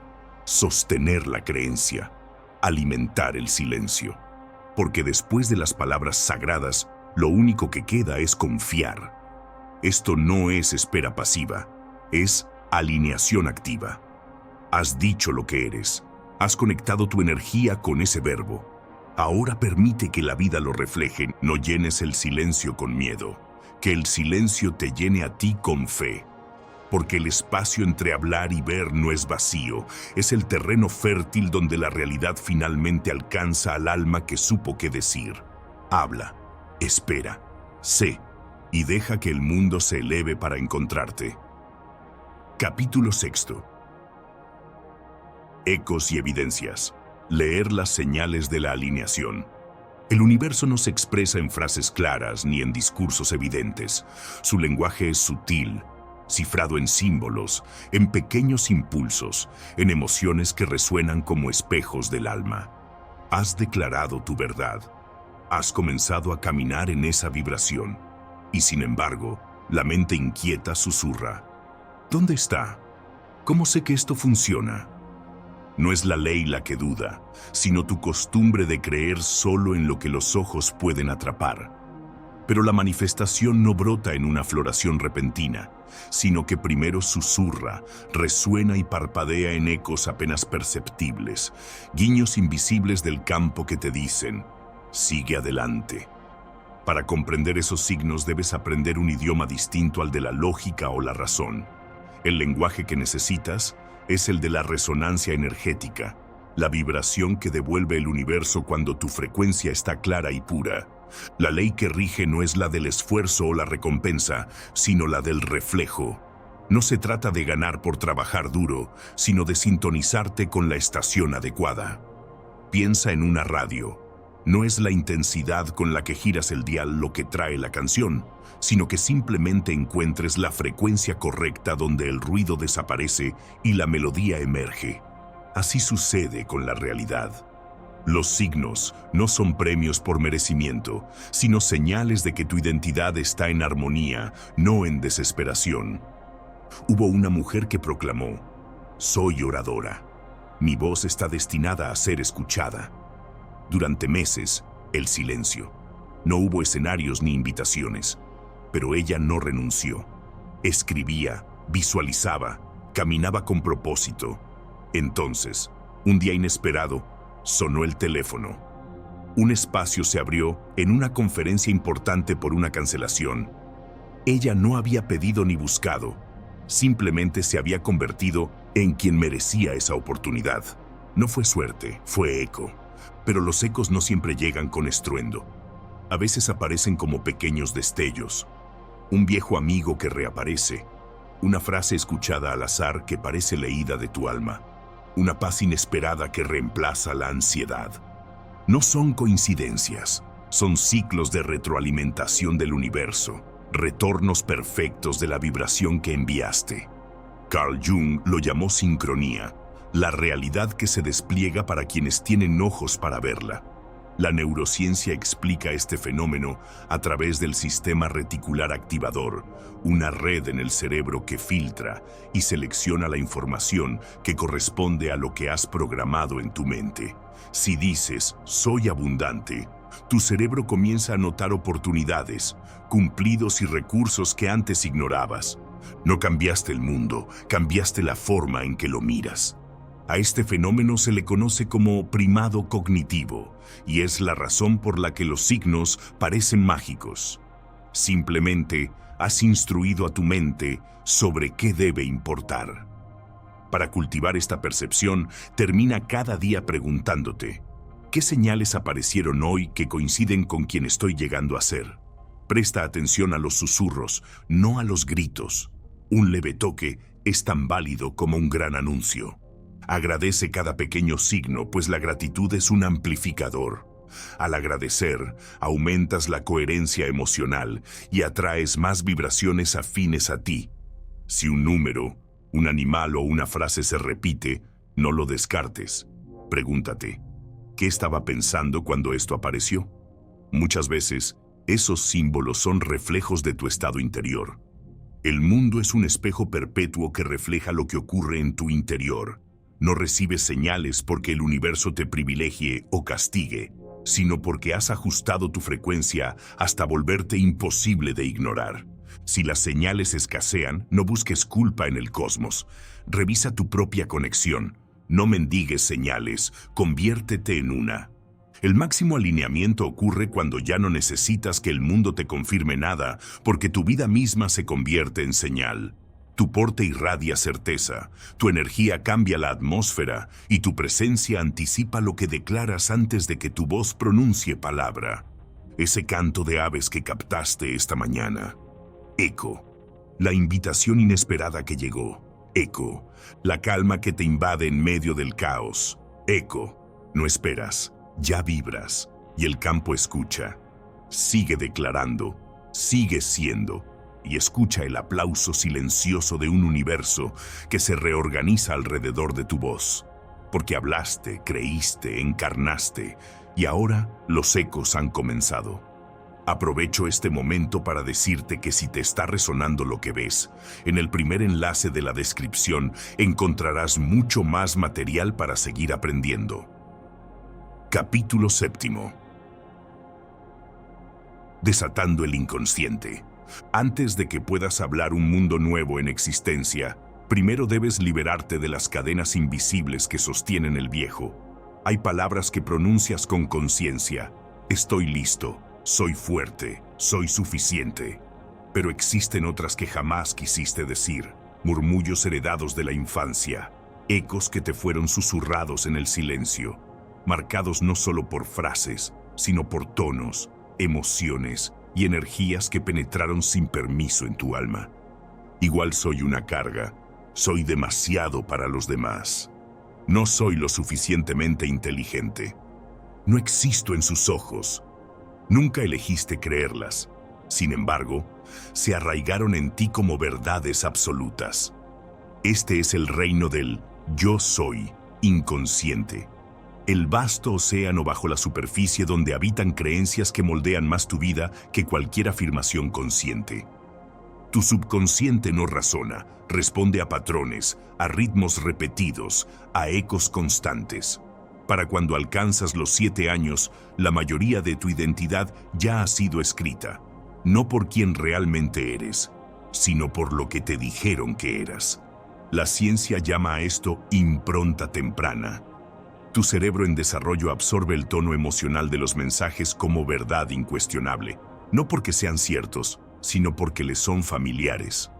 Sostener la creencia. Alimentar el silencio. Porque después de las palabras sagradas, lo único que queda es confiar. Esto no es espera pasiva, es alineación activa. Has dicho lo que eres. Has conectado tu energía con ese verbo. Ahora permite que la vida lo refleje. No llenes el silencio con miedo. Que el silencio te llene a ti con fe. Porque el espacio entre hablar y ver no es vacío. Es el terreno fértil donde la realidad finalmente alcanza al alma que supo qué decir. Habla, espera, sé y deja que el mundo se eleve para encontrarte. Capítulo 6. Ecos y evidencias. Leer las señales de la alineación. El universo no se expresa en frases claras ni en discursos evidentes. Su lenguaje es sutil, cifrado en símbolos, en pequeños impulsos, en emociones que resuenan como espejos del alma. Has declarado tu verdad. Has comenzado a caminar en esa vibración. Y sin embargo, la mente inquieta susurra: ¿dónde está? ¿Cómo sé que esto funciona? No es la ley la que duda, sino tu costumbre de creer solo en lo que los ojos pueden atrapar. Pero la manifestación no brota en una floración repentina, sino que primero susurra, resuena y parpadea en ecos apenas perceptibles, guiños invisibles del campo que te dicen: sigue adelante. Para comprender esos signos debes aprender un idioma distinto al de la lógica o la razón. El lenguaje que necesitas es el de la resonancia energética, la vibración que devuelve el universo cuando tu frecuencia está clara y pura. La ley que rige no es la del esfuerzo o la recompensa, sino la del reflejo. No se trata de ganar por trabajar duro, sino de sintonizarte con la estación adecuada. Piensa en una radio. No es la intensidad con la que giras el dial lo que trae la canción, sino que simplemente encuentres la frecuencia correcta donde el ruido desaparece y la melodía emerge. Así sucede con la realidad. Los signos no son premios por merecimiento, sino señales de que tu identidad está en armonía, no en desesperación. Hubo una mujer que proclamó: «Soy oradora. Mi voz está destinada a ser escuchada». Durante meses, el silencio. No hubo escenarios ni invitaciones, pero ella no renunció. Escribía, visualizaba, caminaba con propósito. Entonces, un día inesperado, sonó el teléfono. Un espacio se abrió en una conferencia importante por una cancelación. Ella no había pedido ni buscado, simplemente se había convertido en quien merecía esa oportunidad. No fue suerte, fue eco. Pero los ecos no siempre llegan con estruendo. A veces aparecen como pequeños destellos. Un viejo amigo que reaparece. Una frase escuchada al azar que parece leída de tu alma. Una paz inesperada que reemplaza la ansiedad. No son coincidencias, son ciclos de retroalimentación del universo, retornos perfectos de la vibración que enviaste. Carl Jung lo llamó sincronía, la realidad que se despliega para quienes tienen ojos para verla. La neurociencia explica este fenómeno a través del sistema reticular activador, una red en el cerebro que filtra y selecciona la información que corresponde a lo que has programado en tu mente. Si dices, soy abundante, tu cerebro comienza a notar oportunidades, cumplidos y recursos que antes ignorabas. No cambiaste el mundo, cambiaste la forma en que lo miras. A este fenómeno se le conoce como primado cognitivo, y es la razón por la que los signos parecen mágicos. Simplemente has instruido a tu mente sobre qué debe importar. Para cultivar esta percepción, termina cada día preguntándote: ¿qué señales aparecieron hoy que coinciden con quien estoy llegando a ser? Presta atención a los susurros, no a los gritos. Un leve toque es tan válido como un gran anuncio. Agradece cada pequeño signo, pues la gratitud es un amplificador. Al agradecer, aumentas la coherencia emocional y atraes más vibraciones afines a ti. Si un número, un animal o una frase se repite, no lo descartes. Pregúntate, ¿qué estaba pensando cuando esto apareció? Muchas veces, esos símbolos son reflejos de tu estado interior. El mundo es un espejo perpetuo que refleja lo que ocurre en tu interior. No recibes señales porque el universo te privilegie o castigue, sino porque has ajustado tu frecuencia hasta volverte imposible de ignorar. Si las señales escasean, no busques culpa en el cosmos. Revisa tu propia conexión. No mendigues señales, conviértete en una. El máximo alineamiento ocurre cuando ya no necesitas que el mundo te confirme nada, porque tu vida misma se convierte en señal. Tu porte irradia certeza, tu energía cambia la atmósfera y tu presencia anticipa lo que declaras antes de que tu voz pronuncie palabra. Ese canto de aves que captaste esta mañana. Eco, la invitación inesperada que llegó. Eco, la calma que te invade en medio del caos. Eco, no esperas, ya vibras y el campo escucha. Sigue declarando, sigue siendo. Y escucha el aplauso silencioso de un universo que se reorganiza alrededor de tu voz. Porque hablaste, creíste, encarnaste, y ahora los ecos han comenzado. Aprovecho este momento para decirte que si te está resonando lo que ves, en el primer enlace de la descripción encontrarás mucho más material para seguir aprendiendo. Capítulo 7. Desatando el inconsciente. Antes de que puedas hablar un mundo nuevo en existencia, primero debes liberarte de las cadenas invisibles que sostienen el viejo. Hay palabras que pronuncias con conciencia. Estoy listo, soy fuerte, soy suficiente. Pero existen otras que jamás quisiste decir, murmullos heredados de la infancia, ecos que te fueron susurrados en el silencio, marcados no solo por frases, sino por tonos, emociones y energías que penetraron sin permiso en tu alma. Igual soy una carga, soy demasiado para los demás. No soy lo suficientemente inteligente. No existo en sus ojos. Nunca elegiste creerlas. Sin embargo, se arraigaron en ti como verdades absolutas. Este es el reino del yo soy inconsciente. El vasto océano bajo la superficie donde habitan creencias que moldean más tu vida que cualquier afirmación consciente. Tu subconsciente no razona, responde a patrones, a ritmos repetidos, a ecos constantes. Para cuando alcanzas los 7 años, la mayoría de tu identidad ya ha sido escrita, no por quien realmente eres, sino por lo que te dijeron que eras. La ciencia llama a esto impronta temprana. Tu cerebro en desarrollo absorbe el tono emocional de los mensajes como verdad incuestionable, no porque sean ciertos, sino porque les son familiares.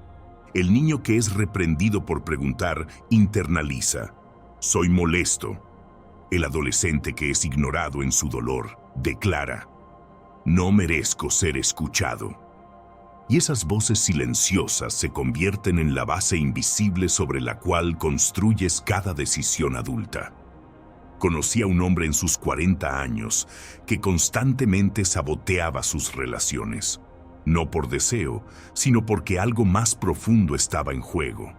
El niño que es reprendido por preguntar internaliza: soy molesto. El adolescente que es ignorado en su dolor declara: no merezco ser escuchado. Y esas voces silenciosas se convierten en la base invisible sobre la cual construyes cada decisión adulta. Conocí a un hombre en sus 40 años que constantemente saboteaba sus relaciones. No por deseo, sino porque algo más profundo estaba en juego.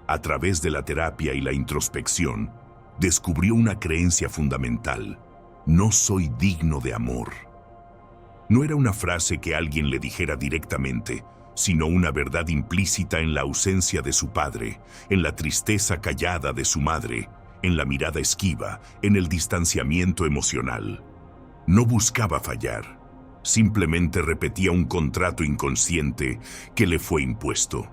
A través de la terapia y la introspección, descubrió una creencia fundamental: no soy digno de amor. No era una frase que alguien le dijera directamente, sino una verdad implícita en la ausencia de su padre, en la tristeza callada de su madre, en la mirada esquiva, en el distanciamiento emocional. No buscaba fallar, simplemente repetía un contrato inconsciente que le fue impuesto.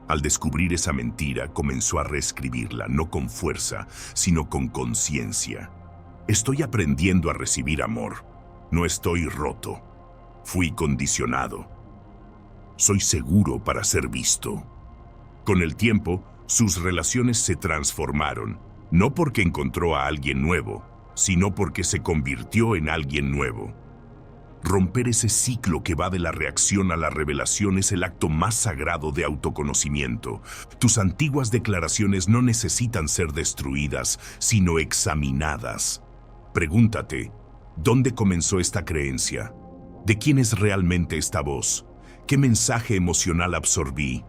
Al descubrir esa mentira, comenzó a reescribirla, no con fuerza, sino con conciencia. Estoy aprendiendo a recibir amor. No estoy roto. Fui condicionado. Soy seguro para ser visto. Con el tiempo, sus relaciones se transformaron, no porque encontró a alguien nuevo, sino porque se convirtió en alguien nuevo. Romper ese ciclo que va de la reacción a la revelación es el acto más sagrado de autoconocimiento. Tus antiguas declaraciones no necesitan ser destruidas, sino examinadas. Pregúntate: ¿dónde comenzó esta creencia? ¿De quién es realmente esta voz? ¿Qué mensaje emocional absorbí?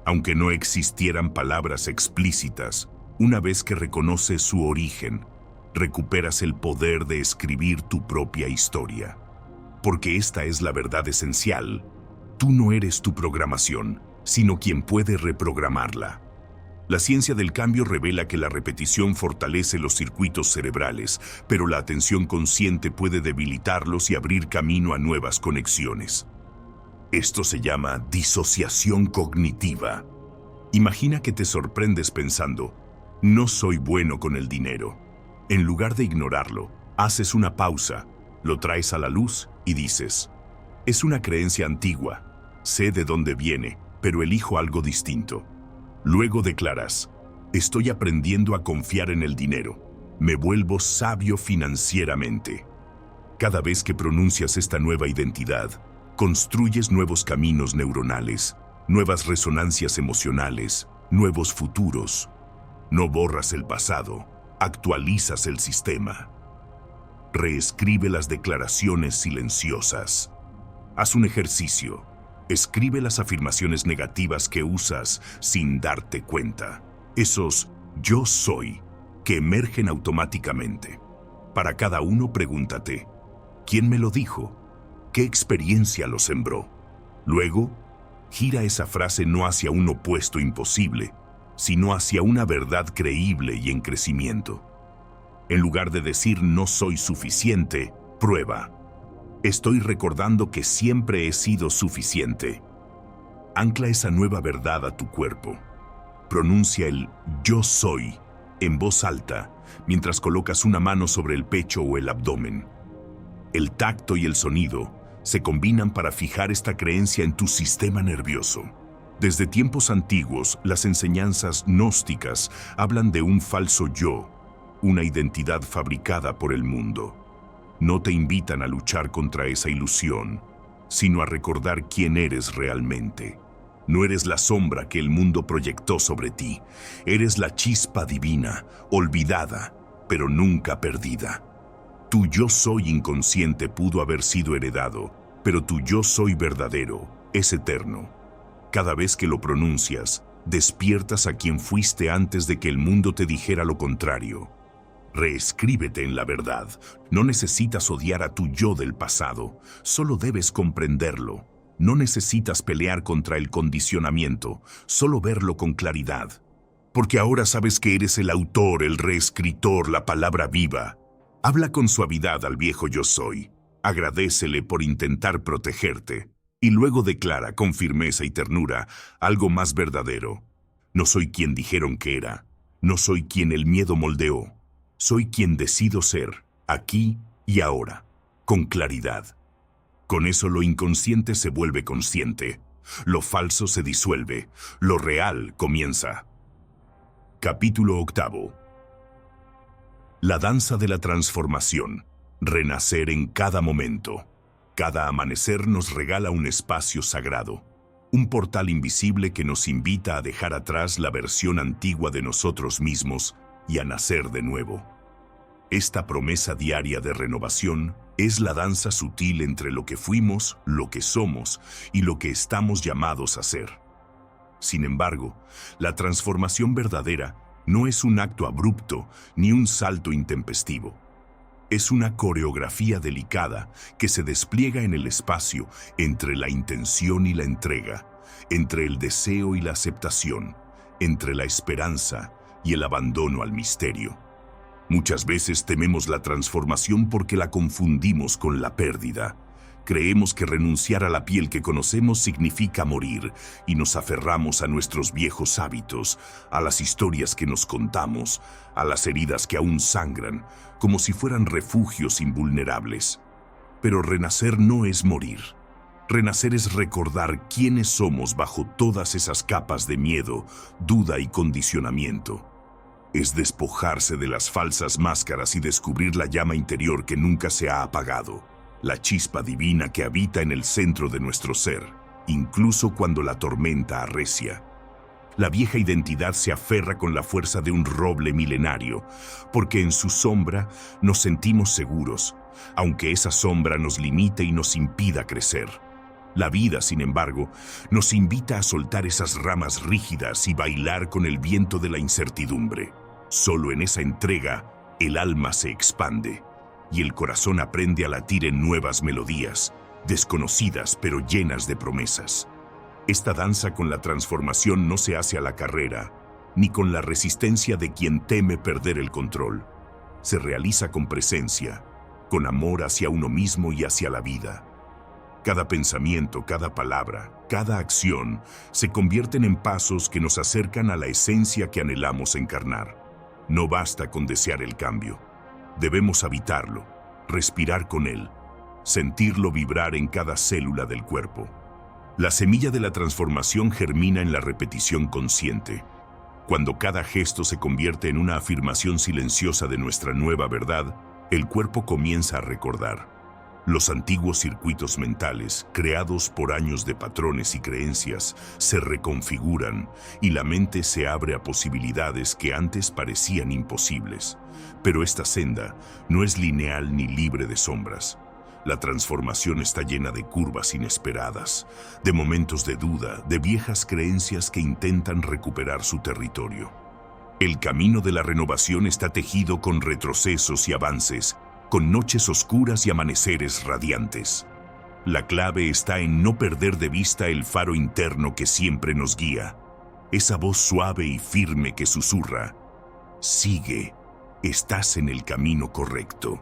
Aunque no existieran palabras explícitas, una vez que reconoces su origen, recuperas el poder de escribir tu propia historia. Porque esta es la verdad esencial. Tú no eres tu programación, sino quien puede reprogramarla. La ciencia del cambio revela que la repetición fortalece los circuitos cerebrales, pero la atención consciente puede debilitarlos y abrir camino a nuevas conexiones. Esto se llama disociación cognitiva. Imagina que te sorprendes pensando: no soy bueno con el dinero. En lugar de ignorarlo, haces una pausa, lo traes a la luz y dices: es una creencia antigua, sé de dónde viene, pero elijo algo distinto. Luego declaras: estoy aprendiendo a confiar en el dinero, me vuelvo sabio financieramente. Cada vez que pronuncias esta nueva identidad, construyes nuevos caminos neuronales, nuevas resonancias emocionales, nuevos futuros. No borras el pasado, actualizas el sistema. Reescribe las declaraciones silenciosas. Haz un ejercicio. Escribe las afirmaciones negativas que usas sin darte cuenta. Esos yo soy que emergen automáticamente. Para cada uno pregúntate: ¿quién me lo dijo? ¿Qué experiencia lo sembró? Luego, gira esa frase no hacia un opuesto imposible, sino hacia una verdad creíble y en crecimiento. En lugar de decir no soy suficiente, prueba: estoy recordando que siempre he sido suficiente. Ancla esa nueva verdad a tu cuerpo. Pronuncia el yo soy en voz alta mientras colocas una mano sobre el pecho o el abdomen. El tacto y el sonido se combinan para fijar esta creencia en tu sistema nervioso. Desde tiempos antiguos, las enseñanzas gnósticas hablan de un falso yo, una identidad fabricada por el mundo. No te invitan a luchar contra esa ilusión, sino a recordar quién eres realmente. No eres la sombra que el mundo proyectó sobre ti. Eres la chispa divina, olvidada, pero nunca perdida. Tu yo soy inconsciente pudo haber sido heredado, pero tu yo soy verdadero es eterno. Cada vez que lo pronuncias, despiertas a quien fuiste antes de que el mundo te dijera lo contrario. Reescríbete en la verdad. No necesitas odiar a tu yo del pasado, solo debes comprenderlo. No necesitas pelear contra el condicionamiento, solo verlo con claridad. Porque ahora sabes que eres el autor, el reescritor, la palabra viva. Habla con suavidad al viejo yo soy. Agradécele por intentar protegerte. Y luego declara con firmeza y ternura algo más verdadero. No soy quien dijeron que era. No soy quien el miedo moldeó. Soy quien decido ser, aquí y ahora, con claridad. Con eso lo inconsciente se vuelve consciente. Lo falso se disuelve. Lo real comienza. Capítulo 8. La danza de la transformación. Renacer en cada momento. Cada amanecer nos regala un espacio sagrado, un portal invisible que nos invita a dejar atrás la versión antigua de nosotros mismos y a nacer de nuevo. Esta promesa diaria de renovación es la danza sutil entre lo que fuimos, lo que somos y lo que estamos llamados a ser. Sin embargo, la transformación verdadera no es un acto abrupto ni un salto intempestivo. Es una coreografía delicada que se despliega en el espacio entre la intención y la entrega, entre el deseo y la aceptación, entre la esperanza y el abandono al misterio. Muchas veces tememos la transformación porque la confundimos con la pérdida. Creemos que renunciar a la piel que conocemos significa morir y nos aferramos a nuestros viejos hábitos, a las historias que nos contamos, a las heridas que aún sangran, como si fueran refugios invulnerables. Pero renacer no es morir. Renacer es recordar quiénes somos bajo todas esas capas de miedo, duda y condicionamiento. Es despojarse de las falsas máscaras y descubrir la llama interior que nunca se ha apagado. La chispa divina que habita en el centro de nuestro ser, incluso cuando la tormenta arrecia. La vieja identidad se aferra con la fuerza de un roble milenario, porque en su sombra nos sentimos seguros, aunque esa sombra nos limite y nos impida crecer. La vida, sin embargo, nos invita a soltar esas ramas rígidas y bailar con el viento de la incertidumbre. Solo en esa entrega, el alma se expande y el corazón aprende a latir en nuevas melodías, desconocidas pero llenas de promesas. Esta danza con la transformación no se hace a la carrera, ni con la resistencia de quien teme perder el control. Se realiza con presencia, con amor hacia uno mismo y hacia la vida. Cada pensamiento, cada palabra, cada acción se convierten en pasos que nos acercan a la esencia que anhelamos encarnar. No basta con desear el cambio. Debemos habitarlo, respirar con él, sentirlo vibrar en cada célula del cuerpo. La semilla de la transformación germina en la repetición consciente. Cuando cada gesto se convierte en una afirmación silenciosa de nuestra nueva verdad, el cuerpo comienza a recordar. Los antiguos circuitos mentales, creados por años de patrones y creencias, se reconfiguran y la mente se abre a posibilidades que antes parecían imposibles. Pero esta senda no es lineal ni libre de sombras. La transformación está llena de curvas inesperadas, de momentos de duda, de viejas creencias que intentan recuperar su territorio. El camino de la renovación está tejido con retrocesos y avances, con noches oscuras y amaneceres radiantes. La clave está en no perder de vista el faro interno que siempre nos guía, esa voz suave y firme que susurra: sigue, estás en el camino correcto.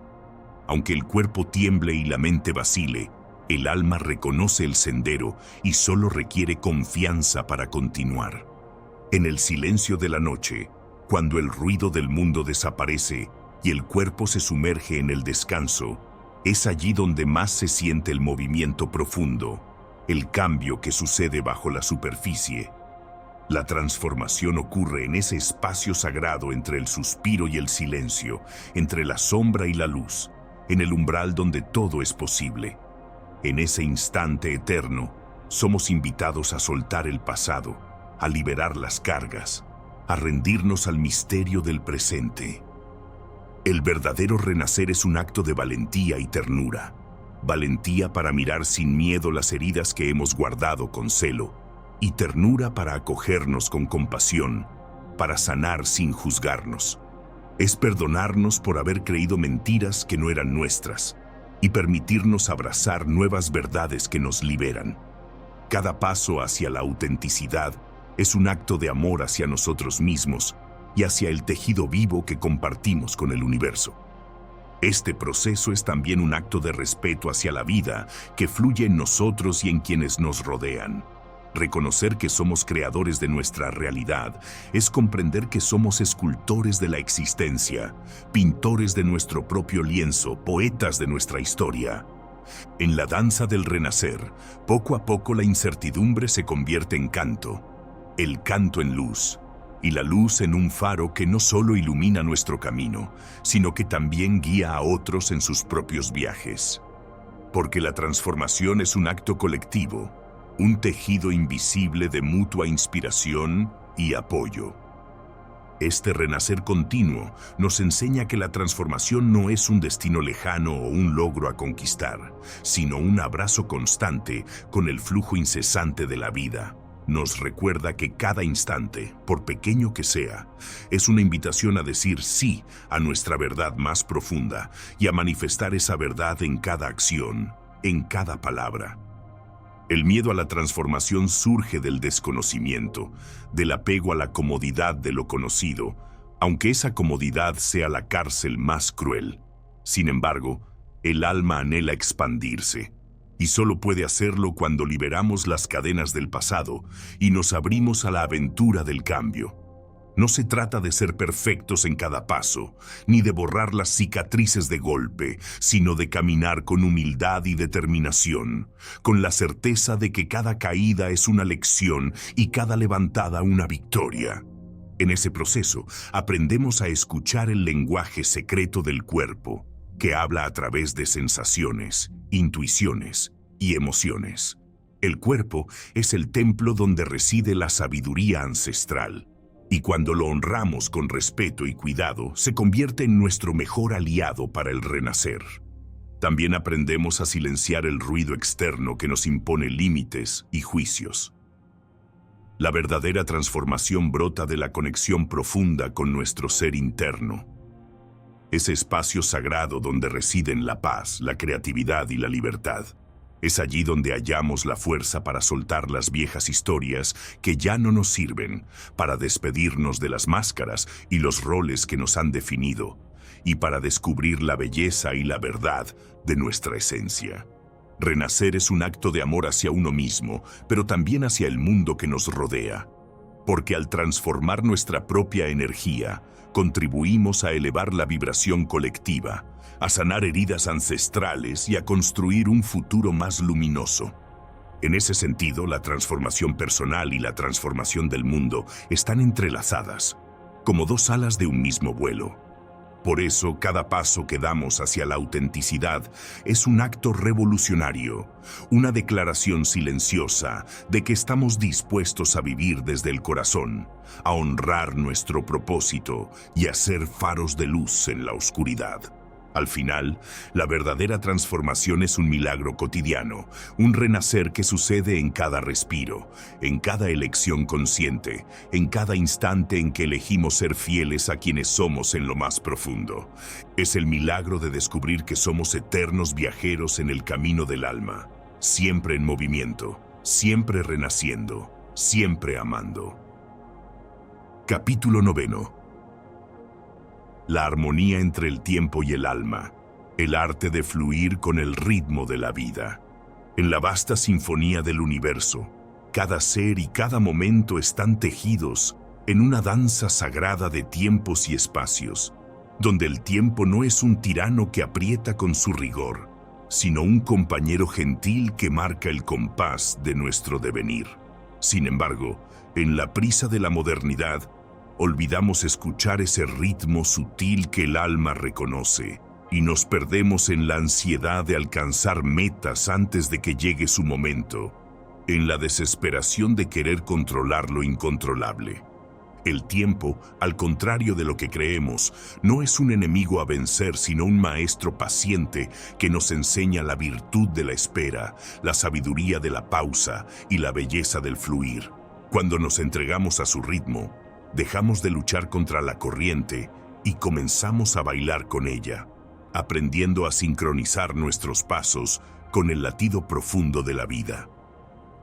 Aunque el cuerpo tiemble y la mente vacile, el alma reconoce el sendero y solo requiere confianza para continuar. En el silencio de la noche, cuando el ruido del mundo desaparece y el cuerpo se sumerge en el descanso, Es allí donde más se siente el movimiento profundo, el cambio que sucede bajo la superficie. La transformación ocurre en ese espacio sagrado entre el suspiro y el silencio, entre la sombra y la luz, en el umbral donde todo es posible. En ese instante eterno, somos invitados a soltar el pasado, a liberar las cargas, a rendirnos al misterio del presente. El verdadero renacer es un acto de valentía y ternura. Valentía para mirar sin miedo las heridas que hemos guardado con celo, y ternura para acogernos con compasión, para sanar sin juzgarnos. Es perdonarnos por haber creído mentiras que no eran nuestras y permitirnos abrazar nuevas verdades que nos liberan. Cada paso hacia la autenticidad es un acto de amor hacia nosotros mismos y hacia el tejido vivo que compartimos con el universo. Este proceso es también un acto de respeto hacia la vida que fluye en nosotros y en quienes nos rodean. Reconocer que somos creadores de nuestra realidad es comprender que somos escultores de la existencia, pintores de nuestro propio lienzo, poetas de nuestra historia. En la danza del renacer, poco a poco la incertidumbre se convierte en canto, el canto en luz, y la luz en un faro que no solo ilumina nuestro camino, sino que también guía a otros en sus propios viajes. Porque la transformación es un acto colectivo, un tejido invisible de mutua inspiración y apoyo. Este renacer continuo nos enseña que la transformación no es un destino lejano o un logro a conquistar, sino un abrazo constante con el flujo incesante de la vida. Nos recuerda que cada instante, por pequeño que sea, es una invitación a decir sí a nuestra verdad más profunda y a manifestar esa verdad en cada acción, en cada palabra. El miedo a la transformación surge del desconocimiento, del apego a la comodidad de lo conocido, aunque esa comodidad sea la cárcel más cruel. Sin embargo, el alma anhela expandirse, y solo puede hacerlo cuando liberamos las cadenas del pasado y nos abrimos a la aventura del cambio. No se trata de ser perfectos en cada paso, ni de borrar las cicatrices de golpe, sino de caminar con humildad y determinación, con la certeza de que cada caída es una lección y cada levantada una victoria. En ese proceso, aprendemos a escuchar el lenguaje secreto del cuerpo, que habla a través de sensaciones, intuiciones y emociones. El cuerpo es el templo donde reside la sabiduría ancestral. Y cuando lo honramos con respeto y cuidado, se convierte en nuestro mejor aliado para el renacer. También aprendemos a silenciar el ruido externo que nos impone límites y juicios. La verdadera transformación brota de la conexión profunda con nuestro ser interno. Ese espacio sagrado donde residen la paz, la creatividad y la libertad. Es allí donde hallamos la fuerza para soltar las viejas historias que ya no nos sirven, para despedirnos de las máscaras y los roles que nos han definido, y para descubrir la belleza y la verdad de nuestra esencia. Renacer es un acto de amor hacia uno mismo, pero también hacia el mundo que nos rodea. Porque al transformar nuestra propia energía, contribuimos a elevar la vibración colectiva, a sanar heridas ancestrales y a construir un futuro más luminoso. En ese sentido, la transformación personal y la transformación del mundo están entrelazadas, como dos alas de un mismo vuelo. Por eso, cada paso que damos hacia la autenticidad es un acto revolucionario, una declaración silenciosa de que estamos dispuestos a vivir desde el corazón, a honrar nuestro propósito y a ser faros de luz en la oscuridad. Al final, la verdadera transformación es un milagro cotidiano, un renacer que sucede en cada respiro, en cada elección consciente, en cada instante en que elegimos ser fieles a quienes somos en lo más profundo. Es el milagro de descubrir que somos eternos viajeros en el camino del alma, siempre en movimiento, siempre renaciendo, siempre amando. Capítulo 9. La armonía entre el tiempo y el alma, el arte de fluir con el ritmo de la vida. En la vasta sinfonía del universo, cada ser y cada momento están tejidos en una danza sagrada de tiempos y espacios, donde el tiempo no es un tirano que aprieta con su rigor, sino un compañero gentil que marca el compás de nuestro devenir. Sin embargo, en la prisa de la modernidad, olvidamos escuchar ese ritmo sutil que el alma reconoce y nos perdemos en la ansiedad de alcanzar metas antes de que llegue su momento, en la desesperación de querer controlar lo incontrolable. El tiempo, al contrario de lo que creemos, no es un enemigo a vencer, sino un maestro paciente que nos enseña la virtud de la espera, la sabiduría de la pausa y la belleza del fluir. Cuando nos entregamos a su ritmo, dejamos de luchar contra la corriente y comenzamos a bailar con ella, aprendiendo a sincronizar nuestros pasos con el latido profundo de la vida.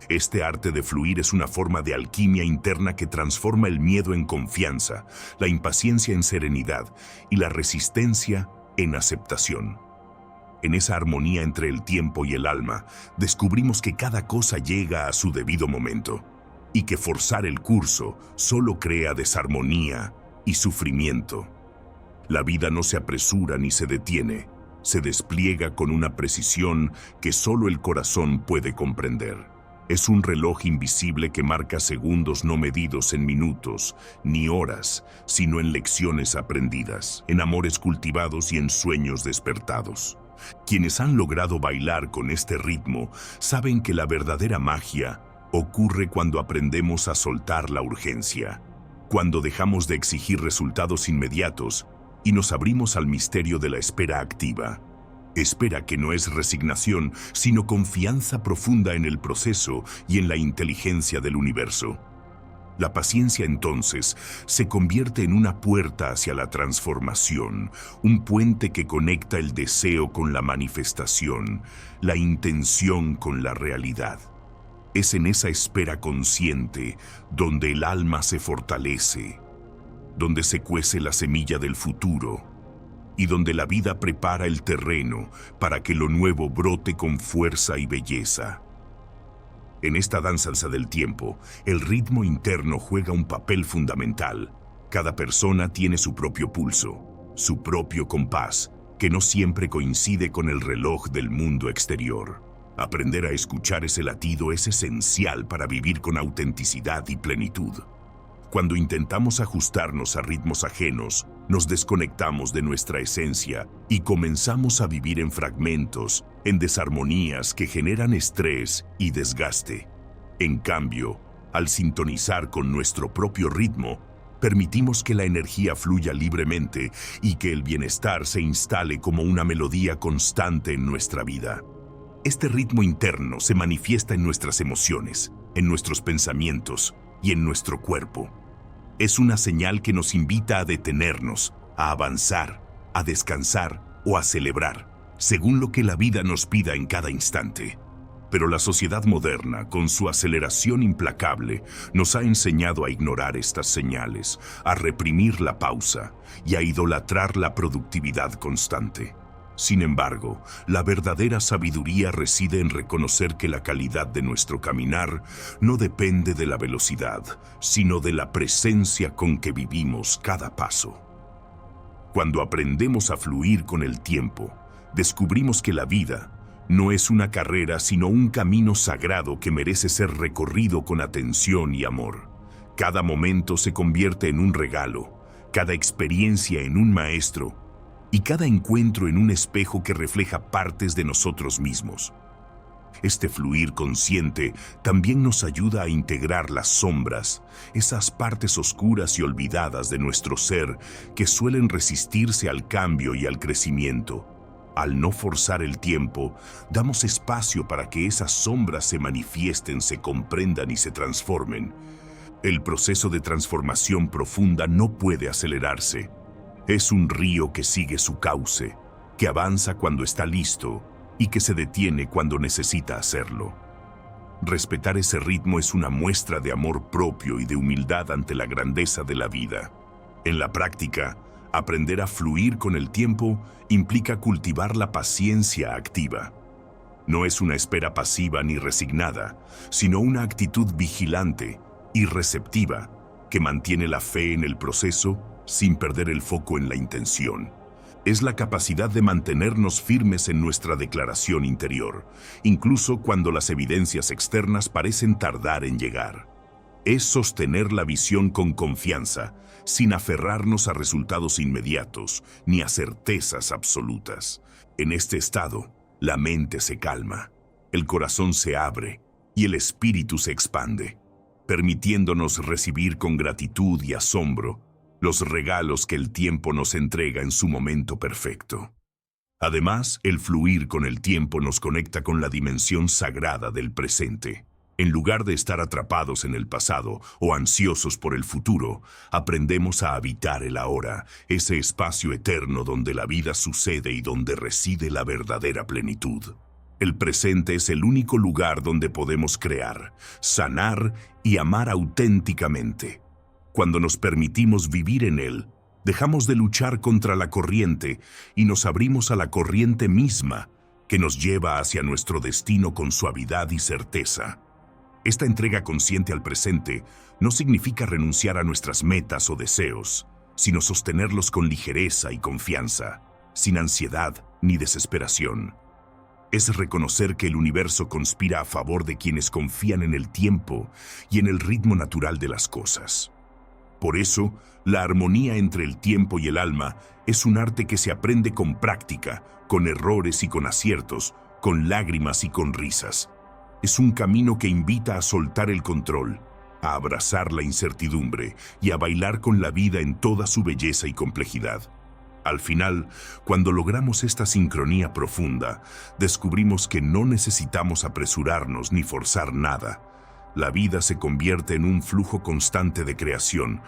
Este arte de fluir es una forma de alquimia interna que transforma el miedo en confianza, la impaciencia en serenidad y la resistencia en aceptación. En esa armonía entre el tiempo y el alma, descubrimos que cada cosa llega a su debido momento y que forzar el curso solo crea desarmonía y sufrimiento. La vida no se apresura ni se detiene, se despliega con una precisión que solo el corazón puede comprender. Es un reloj invisible que marca segundos no medidos en minutos, ni horas, sino en lecciones aprendidas, en amores cultivados y en sueños despertados. Quienes han logrado bailar con este ritmo saben que la verdadera magia ocurre cuando aprendemos a soltar la urgencia, cuando dejamos de exigir resultados inmediatos y nos abrimos al misterio de la espera activa. Espera que no es resignación, sino confianza profunda en el proceso y en la inteligencia del universo. La paciencia entonces se convierte en una puerta hacia la transformación, un puente que conecta el deseo con la manifestación, la intención con la realidad. Es en esa espera consciente donde el alma se fortalece, donde se cuece la semilla del futuro, y donde la vida prepara el terreno para que lo nuevo brote con fuerza y belleza. En esta danza del tiempo, el ritmo interno juega un papel fundamental. Cada persona tiene su propio pulso, su propio compás, que no siempre coincide con el reloj del mundo exterior. Aprender a escuchar ese latido es esencial para vivir con autenticidad y plenitud. Cuando intentamos ajustarnos a ritmos ajenos, nos desconectamos de nuestra esencia y comenzamos a vivir en fragmentos, en desarmonías que generan estrés y desgaste. En cambio, al sintonizar con nuestro propio ritmo, permitimos que la energía fluya libremente y que el bienestar se instale como una melodía constante en nuestra vida. Este ritmo interno se manifiesta en nuestras emociones, en nuestros pensamientos y en nuestro cuerpo. Es una señal que nos invita a detenernos, a avanzar, a descansar o a celebrar, según lo que la vida nos pida en cada instante. Pero la sociedad moderna, con su aceleración implacable, nos ha enseñado a ignorar estas señales, a reprimir la pausa y a idolatrar la productividad constante. Sin embargo, la verdadera sabiduría reside en reconocer que la calidad de nuestro caminar no depende de la velocidad, sino de la presencia con que vivimos cada paso. Cuando aprendemos a fluir con el tiempo, descubrimos que la vida no es una carrera, sino un camino sagrado que merece ser recorrido con atención y amor. Cada momento se convierte en un regalo, cada experiencia en un maestro, y cada encuentro en un espejo que refleja partes de nosotros mismos. Este fluir consciente también nos ayuda a integrar las sombras, esas partes oscuras y olvidadas de nuestro ser que suelen resistirse al cambio y al crecimiento. Al no forzar el tiempo, damos espacio para que esas sombras se manifiesten, se comprendan y se transformen. El proceso de transformación profunda no puede acelerarse. Es un río que sigue su cauce, que avanza cuando está listo y que se detiene cuando necesita hacerlo. Respetar ese ritmo es una muestra de amor propio y de humildad ante la grandeza de la vida. En la práctica, aprender a fluir con el tiempo implica cultivar la paciencia activa. No es una espera pasiva ni resignada, sino una actitud vigilante y receptiva que mantiene la fe en el proceso sin perder el foco en la intención. Es la capacidad de mantenernos firmes en nuestra declaración interior, incluso cuando las evidencias externas parecen tardar en llegar. Es sostener la visión con confianza, sin aferrarnos a resultados inmediatos ni a certezas absolutas. En este estado, la mente se calma, el corazón se abre y el espíritu se expande, permitiéndonos recibir con gratitud y asombro los regalos que el tiempo nos entrega en su momento perfecto. Además, el fluir con el tiempo nos conecta con la dimensión sagrada del presente. En lugar de estar atrapados en el pasado o ansiosos por el futuro, aprendemos a habitar el ahora, ese espacio eterno donde la vida sucede y donde reside la verdadera plenitud. El presente es el único lugar donde podemos crear, sanar y amar auténticamente. Cuando nos permitimos vivir en él, dejamos de luchar contra la corriente y nos abrimos a la corriente misma, que nos lleva hacia nuestro destino con suavidad y certeza. Esta entrega consciente al presente no significa renunciar a nuestras metas o deseos, sino sostenerlos con ligereza y confianza, sin ansiedad ni desesperación. Es reconocer que el universo conspira a favor de quienes confían en el tiempo y en el ritmo natural de las cosas. Por eso, la armonía entre el tiempo y el alma es un arte que se aprende con práctica, con errores y con aciertos, con lágrimas y con risas. Es un camino que invita a soltar el control, a abrazar la incertidumbre y a bailar con la vida en toda su belleza y complejidad. Al final, cuando logramos esta sincronía profunda, descubrimos que no necesitamos apresurarnos ni forzar nada. La vida se convierte en un flujo constante de creación,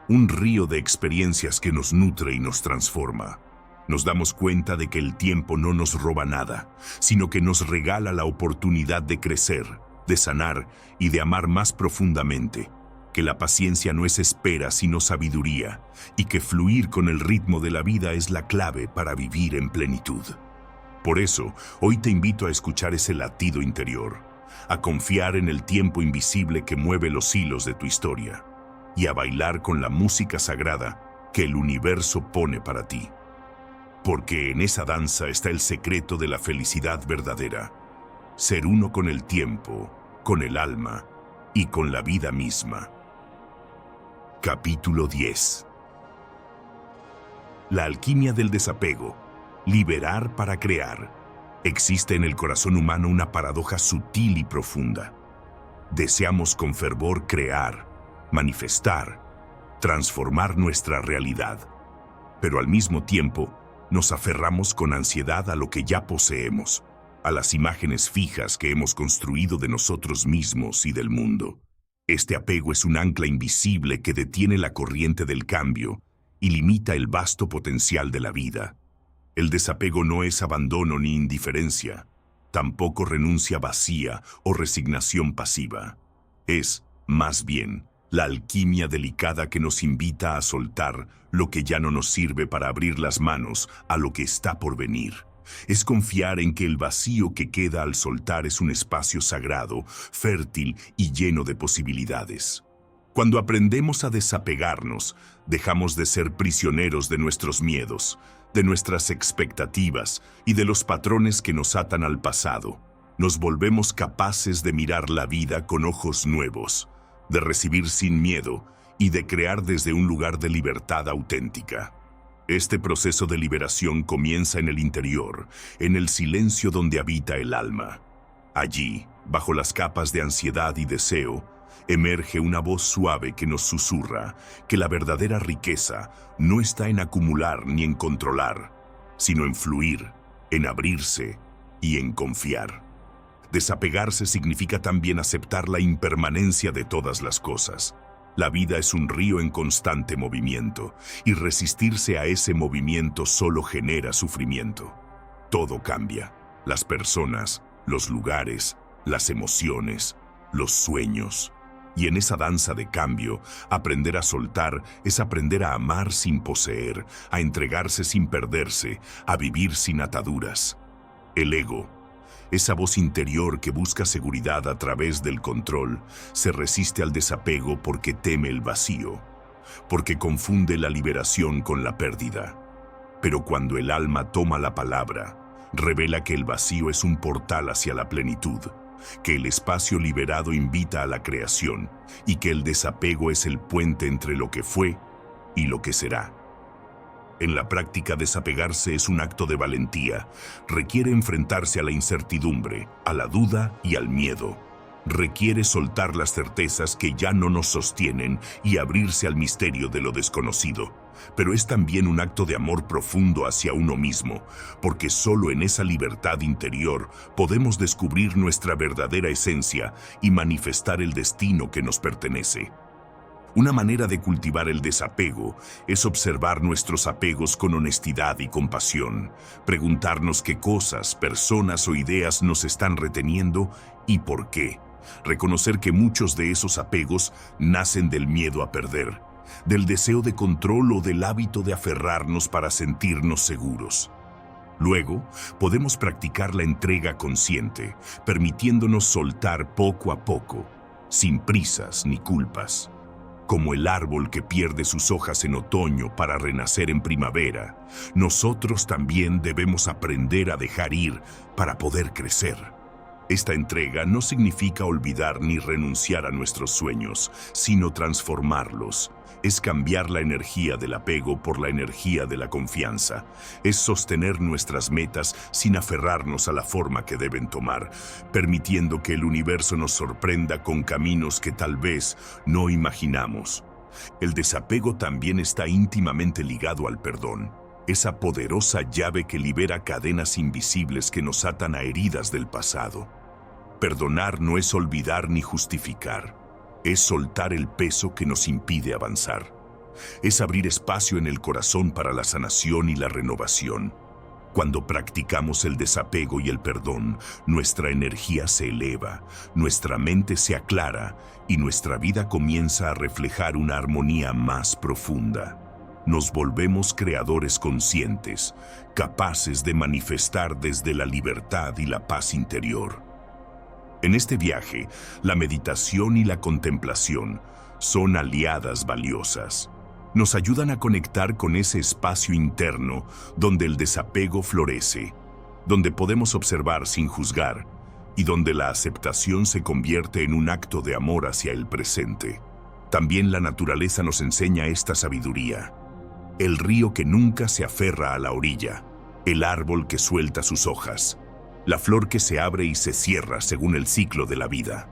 un río de experiencias que nos nutre y nos transforma. Nos damos cuenta de que el tiempo no nos roba nada, sino que nos regala la oportunidad de crecer, de sanar y de amar más profundamente, que la paciencia no es espera sino sabiduría, y que fluir con el ritmo de la vida es la clave para vivir en plenitud. Por eso, hoy te invito a escuchar ese latido interior, a confiar en el tiempo invisible que mueve los hilos de tu historia, y a bailar con la música sagrada que el universo pone para ti. Porque en esa danza está el secreto de la felicidad verdadera, ser uno con el tiempo, con el alma y con la vida misma. Capítulo 10. La alquimia del desapego, liberar para crear. Existe en el corazón humano una paradoja sutil y profunda. Deseamos con fervor crear, manifestar, transformar nuestra realidad, pero al mismo tiempo nos aferramos con ansiedad a lo que ya poseemos, a las imágenes fijas que hemos construido de nosotros mismos y del mundo. Este apego es un ancla invisible que detiene la corriente del cambio y limita el vasto potencial de la vida. El desapego no es abandono ni indiferencia, tampoco renuncia vacía o resignación pasiva. Es, más bien, la alquimia delicada que nos invita a soltar lo que ya no nos sirve para abrir las manos a lo que está por venir. Es confiar en que el vacío que queda al soltar es un espacio sagrado, fértil y lleno de posibilidades. Cuando aprendemos a desapegarnos, dejamos de ser prisioneros de nuestros miedos, de nuestras expectativas y de los patrones que nos atan al pasado. Nos volvemos capaces de mirar la vida con ojos nuevos, de recibir sin miedo y de crear desde un lugar de libertad auténtica. Este proceso de liberación comienza en el interior, en el silencio donde habita el alma. Allí, bajo las capas de ansiedad y deseo, emerge una voz suave que nos susurra que la verdadera riqueza no está en acumular ni en controlar, sino en fluir, en abrirse y en confiar. Desapegarse significa también aceptar la impermanencia de todas las cosas. La vida es un río en constante movimiento, y resistirse a ese movimiento solo genera sufrimiento. Todo cambia: las personas, los lugares, las emociones, los sueños. Y en esa danza de cambio, aprender a soltar es aprender a amar sin poseer, a entregarse sin perderse, a vivir sin ataduras. El ego, esa voz interior que busca seguridad a través del control, se resiste al desapego porque teme el vacío, porque confunde la liberación con la pérdida. Pero cuando el alma toma la palabra, revela que el vacío es un portal hacia la plenitud, que el espacio liberado invita a la creación y que el desapego es el puente entre lo que fue y lo que será. En la práctica, desapegarse es un acto de valentía. Requiere enfrentarse a la incertidumbre, a la duda y al miedo. Requiere soltar las certezas que ya no nos sostienen y abrirse al misterio de lo desconocido. Pero es también un acto de amor profundo hacia uno mismo, porque solo en esa libertad interior podemos descubrir nuestra verdadera esencia y manifestar el destino que nos pertenece. Una manera de cultivar el desapego es observar nuestros apegos con honestidad y compasión, preguntarnos qué cosas, personas o ideas nos están reteniendo y por qué. Reconocer que muchos de esos apegos nacen del miedo a perder, del deseo de control o del hábito de aferrarnos para sentirnos seguros. Luego, podemos practicar la entrega consciente, permitiéndonos soltar poco a poco, sin prisas ni culpas. Como el árbol que pierde sus hojas en otoño para renacer en primavera, nosotros también debemos aprender a dejar ir para poder crecer. Esta entrega no significa olvidar ni renunciar a nuestros sueños, sino transformarlos. Es cambiar la energía del apego por la energía de la confianza. Es sostener nuestras metas sin aferrarnos a la forma que deben tomar, permitiendo que el universo nos sorprenda con caminos que tal vez no imaginamos. El desapego también está íntimamente ligado al perdón, esa poderosa llave que libera cadenas invisibles que nos atan a heridas del pasado. Perdonar no es olvidar ni justificar. Es soltar el peso que nos impide avanzar. Es abrir espacio en el corazón para la sanación y la renovación. Cuando practicamos el desapego y el perdón, nuestra energía se eleva, nuestra mente se aclara y nuestra vida comienza a reflejar una armonía más profunda. Nos volvemos creadores conscientes, capaces de manifestar desde la libertad y la paz interior. En este viaje, la meditación y la contemplación son aliadas valiosas. Nos ayudan a conectar con ese espacio interno donde el desapego florece, donde podemos observar sin juzgar y donde la aceptación se convierte en un acto de amor hacia el presente. También la naturaleza nos enseña esta sabiduría. El río que nunca se aferra a la orilla, el árbol que suelta sus hojas, la flor que se abre y se cierra según el ciclo de la vida.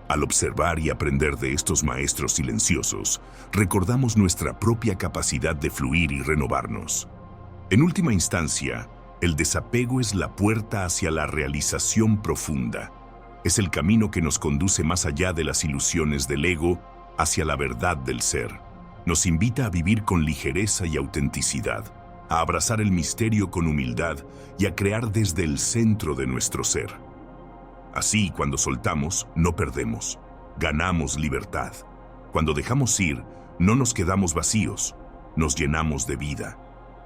Al observar y aprender de estos maestros silenciosos, recordamos nuestra propia capacidad de fluir y renovarnos. En última instancia, el desapego es la puerta hacia la realización profunda. Es el camino que nos conduce más allá de las ilusiones del ego, hacia la verdad del ser. Nos invita a vivir con ligereza y autenticidad, a abrazar el misterio con humildad y a crear desde el centro de nuestro ser. Así, cuando soltamos, no perdemos, ganamos libertad. Cuando dejamos ir, no nos quedamos vacíos, nos llenamos de vida.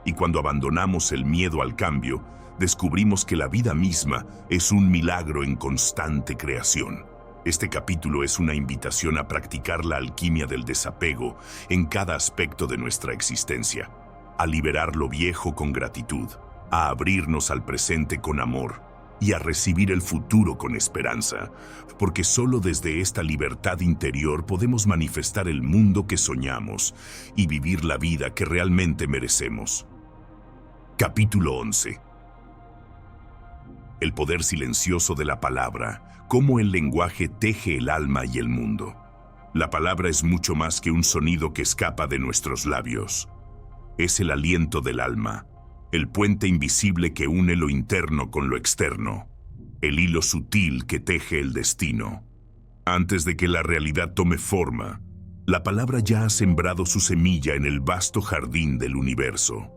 Y cuando abandonamos el miedo al cambio, descubrimos que la vida misma es un milagro en constante creación. Este capítulo es una invitación a practicar la alquimia del desapego en cada aspecto de nuestra existencia, a liberar lo viejo con gratitud, a abrirnos al presente con amor y a recibir el futuro con esperanza, porque solo desde esta libertad interior podemos manifestar el mundo que soñamos y vivir la vida que realmente merecemos. Capítulo 11. El poder silencioso de la palabra, cómo el lenguaje teje el alma y el mundo. La palabra es mucho más que un sonido que escapa de nuestros labios. Es el aliento del alma, el puente invisible que une lo interno con lo externo, el hilo sutil que teje el destino. Antes de que la realidad tome forma, la palabra ya ha sembrado su semilla en el vasto jardín del universo.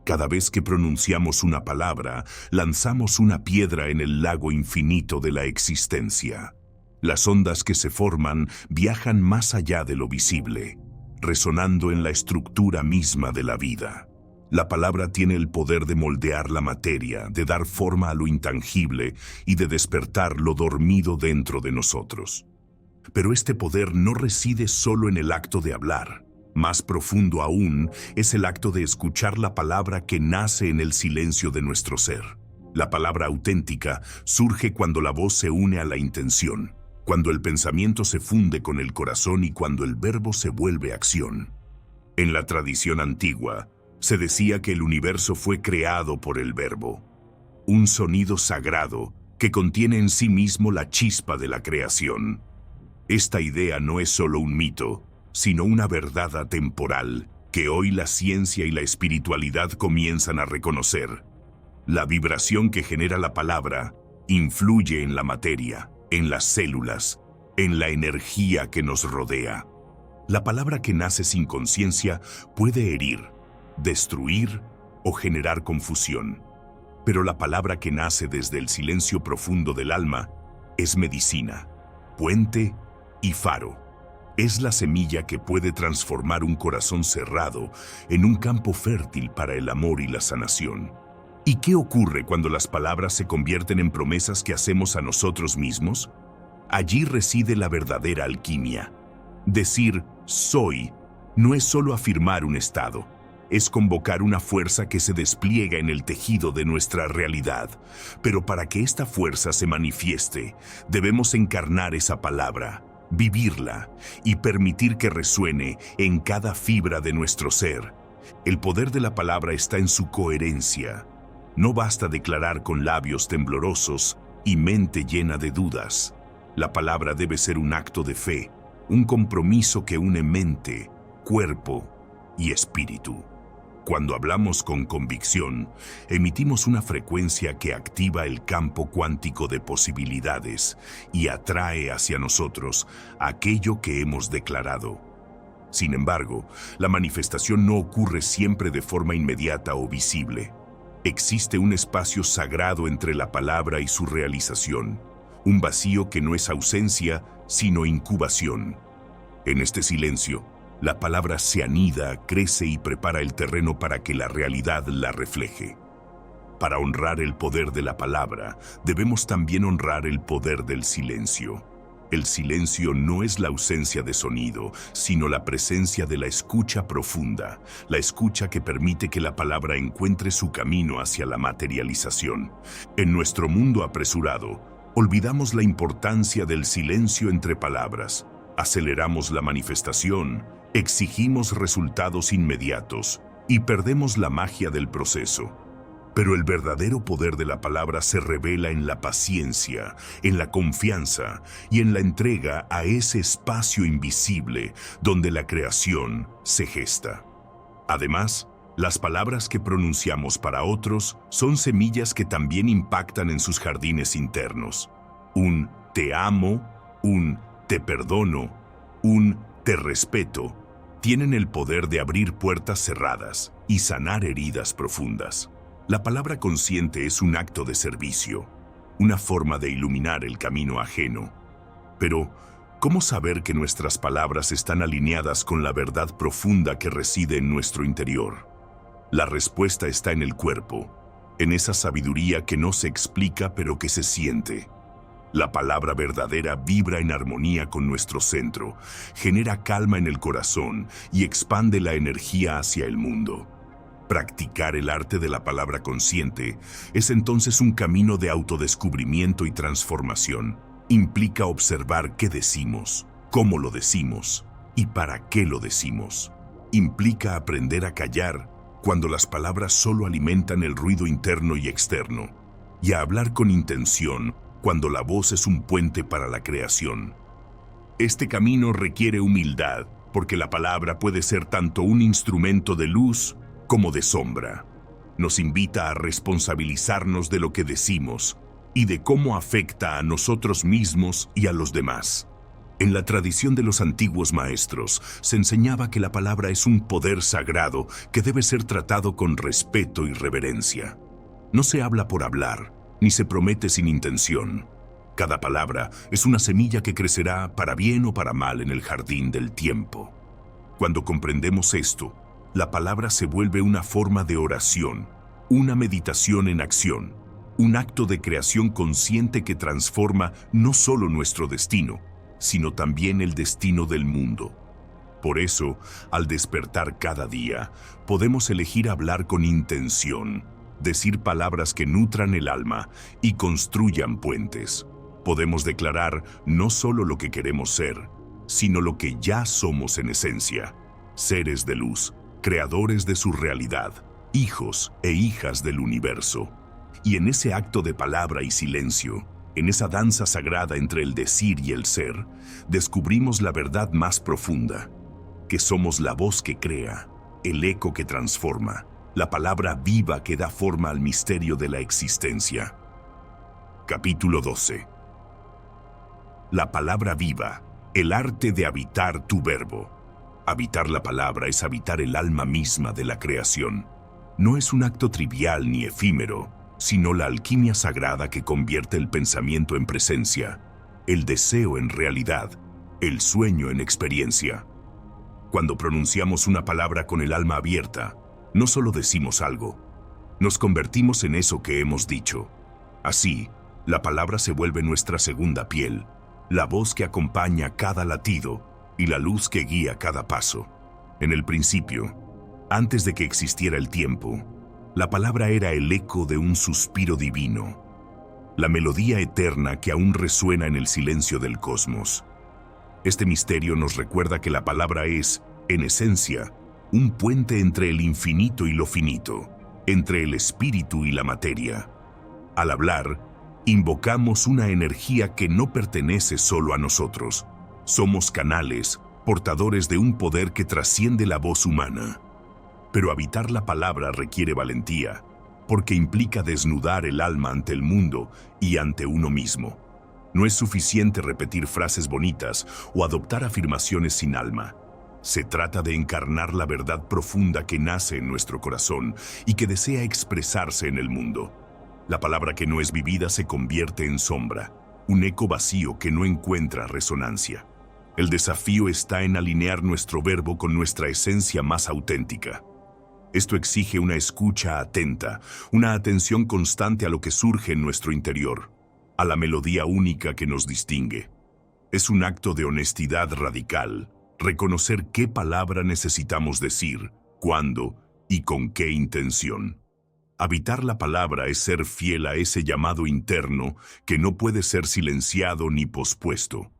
Cada vez que pronunciamos una palabra, lanzamos una piedra en el lago infinito de la existencia. Las ondas que se forman viajan más allá de lo visible, resonando en la estructura misma de la vida. La palabra tiene el poder de moldear la materia, de dar forma a lo intangible y de despertar lo dormido dentro de nosotros. Pero este poder no reside solo en el acto de hablar. Más profundo aún es el acto de escuchar la palabra que nace en el silencio de nuestro ser. La palabra auténtica surge cuando la voz se une a la intención, cuando el pensamiento se funde con el corazón y cuando el verbo se vuelve acción. En la tradición antigua, se decía que el universo fue creado por el verbo, un sonido sagrado que contiene en sí mismo la chispa de la creación. Esta idea no es solo un mito, sino una verdad atemporal que hoy la ciencia y la espiritualidad comienzan a reconocer. La vibración que genera la palabra influye en la materia, en las células, en la energía que nos rodea. La palabra que nace sin conciencia puede herir, destruir o generar confusión. Pero la palabra que nace desde el silencio profundo del alma es medicina, puente y faro. Es la semilla que puede transformar un corazón cerrado en un campo fértil para el amor y la sanación. ¿Y qué ocurre cuando las palabras se convierten en promesas que hacemos a nosotros mismos? Allí reside la verdadera alquimia. Decir soy no es solo afirmar un estado, es convocar una fuerza que se despliega en el tejido de nuestra realidad. Pero para que esta fuerza se manifieste, debemos encarnar esa palabra, vivirla y permitir que resuene en cada fibra de nuestro ser. El poder de la palabra está en su coherencia. No basta declarar con labios temblorosos y mente llena de dudas. La palabra debe ser un acto de fe, un compromiso que une mente, cuerpo y espíritu. Cuando hablamos con convicción, emitimos una frecuencia que activa el campo cuántico de posibilidades y atrae hacia nosotros aquello que hemos declarado. Sin embargo, la manifestación no ocurre siempre de forma inmediata o visible. Existe un espacio sagrado entre la palabra y su realización, un vacío que no es ausencia, sino incubación. En este silencio, la palabra se anida, crece y prepara el terreno para que la realidad la refleje. Para honrar el poder de la palabra, debemos también honrar el poder del silencio. El silencio no es la ausencia de sonido, sino la presencia de la escucha profunda, la escucha que permite que la palabra encuentre su camino hacia la materialización. En nuestro mundo apresurado, olvidamos la importancia del silencio entre palabras. Aceleramos la manifestación, exigimos resultados inmediatos y perdemos la magia del proceso. Pero el verdadero poder de la palabra se revela en la paciencia, en la confianza y en la entrega a ese espacio invisible donde la creación se gesta. Además, las palabras que pronunciamos para otros son semillas que también impactan en sus jardines internos. Un te amo, un te perdono, un te respeto, tienen el poder de abrir puertas cerradas y sanar heridas profundas. La palabra consciente es un acto de servicio, una forma de iluminar el camino ajeno. Pero, ¿cómo saber que nuestras palabras están alineadas con la verdad profunda que reside en nuestro interior? La respuesta está en el cuerpo, en esa sabiduría que no se explica pero que se siente. La palabra verdadera vibra en armonía con nuestro centro, genera calma en el corazón y expande la energía hacia el mundo. Practicar el arte de la palabra consciente es entonces un camino de autodescubrimiento y transformación. Implica observar qué decimos, cómo lo decimos y para qué lo decimos. Implica aprender a callar cuando las palabras solo alimentan el ruido interno y externo, y a hablar con intención cuando la voz es un puente para la creación. Este camino requiere humildad, porque la palabra puede ser tanto un instrumento de luz como de sombra. Nos invita a responsabilizarnos de lo que decimos y de cómo afecta a nosotros mismos y a los demás. En la tradición de los antiguos maestros se enseñaba que la palabra es un poder sagrado que debe ser tratado con respeto y reverencia. No se habla por hablar, ni se promete sin intención. Cada palabra es una semilla que crecerá para bien o para mal en el jardín del tiempo. Cuando comprendemos esto, la palabra se vuelve una forma de oración, una meditación en acción, un acto de creación consciente que transforma no solo nuestro destino, sino también el destino del mundo. Por eso, al despertar cada día, podemos elegir hablar con intención, decir palabras que nutran el alma y construyan puentes. Podemos declarar no solo lo que queremos ser, sino lo que ya somos en esencia: seres de luz, creadores de su realidad, hijos e hijas del universo. Y en ese acto de palabra y silencio, en esa danza sagrada entre el decir y el ser, descubrimos la verdad más profunda: que somos la voz que crea, el eco que transforma, la palabra viva que da forma al misterio de la existencia. Capítulo 12. La palabra viva, el arte de habitar tu verbo. Habitar la palabra es habitar el alma misma de la creación. No es un acto trivial ni efímero, sino la alquimia sagrada que convierte el pensamiento en presencia, el deseo en realidad, el sueño en experiencia. Cuando pronunciamos una palabra con el alma abierta, no solo decimos algo, nos convertimos en eso que hemos dicho. Así, la palabra se vuelve nuestra segunda piel, la voz que acompaña cada latido y la luz que guía cada paso. En el principio, antes de que existiera el tiempo, la palabra era el eco de un suspiro divino, la melodía eterna que aún resuena en el silencio del cosmos. Este misterio nos recuerda que la palabra es, en esencia, un puente entre el infinito y lo finito, entre el espíritu y la materia. Al hablar, invocamos una energía que no pertenece solo a nosotros. Somos canales, portadores de un poder que trasciende la voz humana. Pero habitar la palabra requiere valentía, porque implica desnudar el alma ante el mundo y ante uno mismo. No es suficiente repetir frases bonitas o adoptar afirmaciones sin alma. Se trata de encarnar la verdad profunda que nace en nuestro corazón y que desea expresarse en el mundo. La palabra que no es vivida se convierte en sombra, un eco vacío que no encuentra resonancia. El desafío está en alinear nuestro verbo con nuestra esencia más auténtica. Esto exige una escucha atenta, una atención constante a lo que surge en nuestro interior, a la melodía única que nos distingue. Es un acto de honestidad radical, reconocer qué palabra necesitamos decir, cuándo y con qué intención. Habitar la palabra es ser fiel a ese llamado interno que no puede ser silenciado ni pospuesto.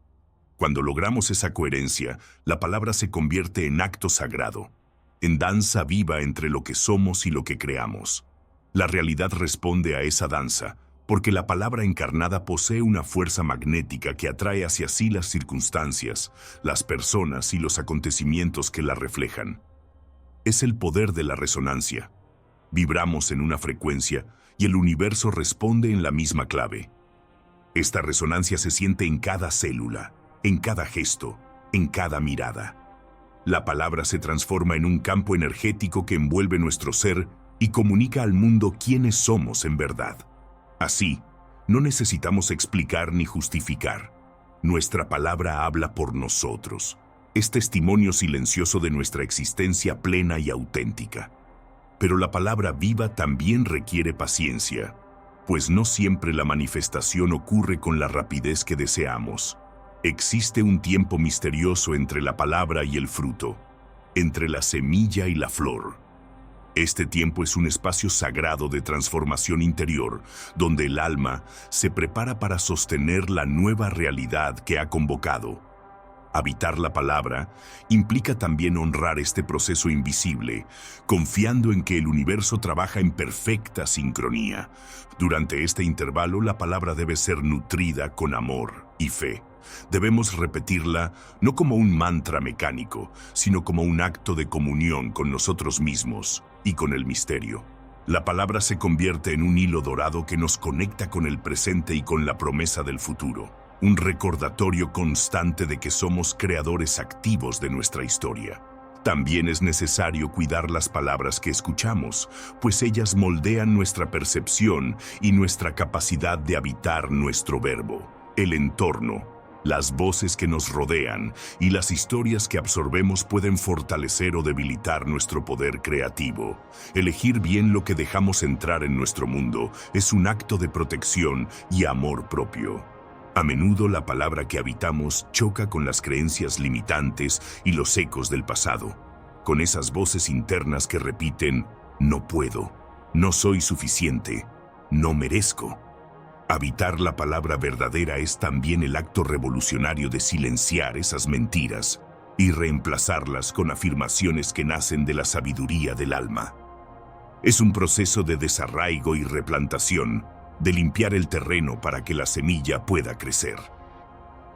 Cuando logramos esa coherencia, la palabra se convierte en acto sagrado, en danza viva entre lo que somos y lo que creamos. La realidad responde a esa danza, porque la palabra encarnada posee una fuerza magnética que atrae hacia sí las circunstancias, las personas y los acontecimientos que la reflejan. Es el poder de la resonancia. Vibramos en una frecuencia y el universo responde en la misma clave. Esta resonancia se siente en cada célula, en cada gesto, en cada mirada. La palabra se transforma en un campo energético que envuelve nuestro ser y comunica al mundo quiénes somos en verdad. Así, no necesitamos explicar ni justificar. Nuestra palabra habla por nosotros. Es testimonio silencioso de nuestra existencia plena y auténtica. Pero la palabra viva también requiere paciencia, pues no siempre la manifestación ocurre con la rapidez que deseamos. Existe un tiempo misterioso entre la palabra y el fruto, entre la semilla y la flor. Este tiempo es un espacio sagrado de transformación interior, donde el alma se prepara para sostener la nueva realidad que ha convocado. Habitar la palabra implica también honrar este proceso invisible, confiando en que el universo trabaja en perfecta sincronía. Durante este intervalo, la palabra debe ser nutrida con amor y fe. Debemos repetirla no como un mantra mecánico, sino como un acto de comunión con nosotros mismos y con el misterio. La palabra se convierte en un hilo dorado que nos conecta con el presente y con la promesa del futuro. Un recordatorio constante de que somos creadores activos de nuestra historia. También es necesario cuidar las palabras que escuchamos, pues ellas moldean nuestra percepción y nuestra capacidad de habitar nuestro verbo. El entorno, las voces que nos rodean y las historias que absorbemos pueden fortalecer o debilitar nuestro poder creativo. Elegir bien lo que dejamos entrar en nuestro mundo es un acto de protección y amor propio. A menudo la palabra que habitamos choca con las creencias limitantes y los ecos del pasado, con esas voces internas que repiten, no puedo, no soy suficiente, no merezco. Habitar la palabra verdadera es también el acto revolucionario de silenciar esas mentiras y reemplazarlas con afirmaciones que nacen de la sabiduría del alma. Es un proceso de desarraigo y replantación, de limpiar el terreno para que la semilla pueda crecer.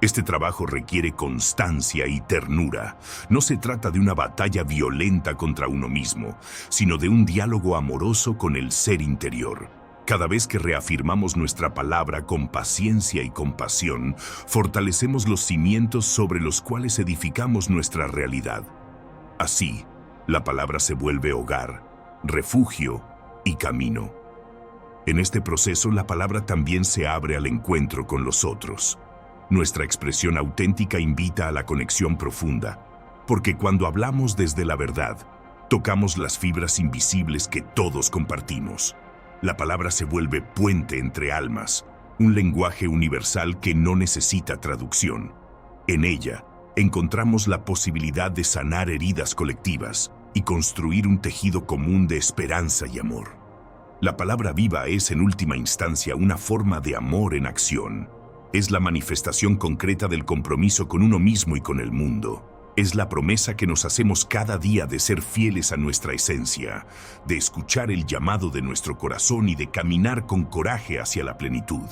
Este trabajo requiere constancia y ternura. No se trata de una batalla violenta contra uno mismo, sino de un diálogo amoroso con el ser interior. Cada vez que reafirmamos nuestra palabra con paciencia y compasión, fortalecemos los cimientos sobre los cuales edificamos nuestra realidad. Así, la palabra se vuelve hogar, refugio y camino. En este proceso, la palabra también se abre al encuentro con los otros. Nuestra expresión auténtica invita a la conexión profunda, porque cuando hablamos desde la verdad, tocamos las fibras invisibles que todos compartimos. La palabra se vuelve puente entre almas, un lenguaje universal que no necesita traducción. En ella, encontramos la posibilidad de sanar heridas colectivas y construir un tejido común de esperanza y amor. La palabra viva es, en última instancia, una forma de amor en acción. Es la manifestación concreta del compromiso con uno mismo y con el mundo. Es la promesa que nos hacemos cada día de ser fieles a nuestra esencia, de escuchar el llamado de nuestro corazón y de caminar con coraje hacia la plenitud.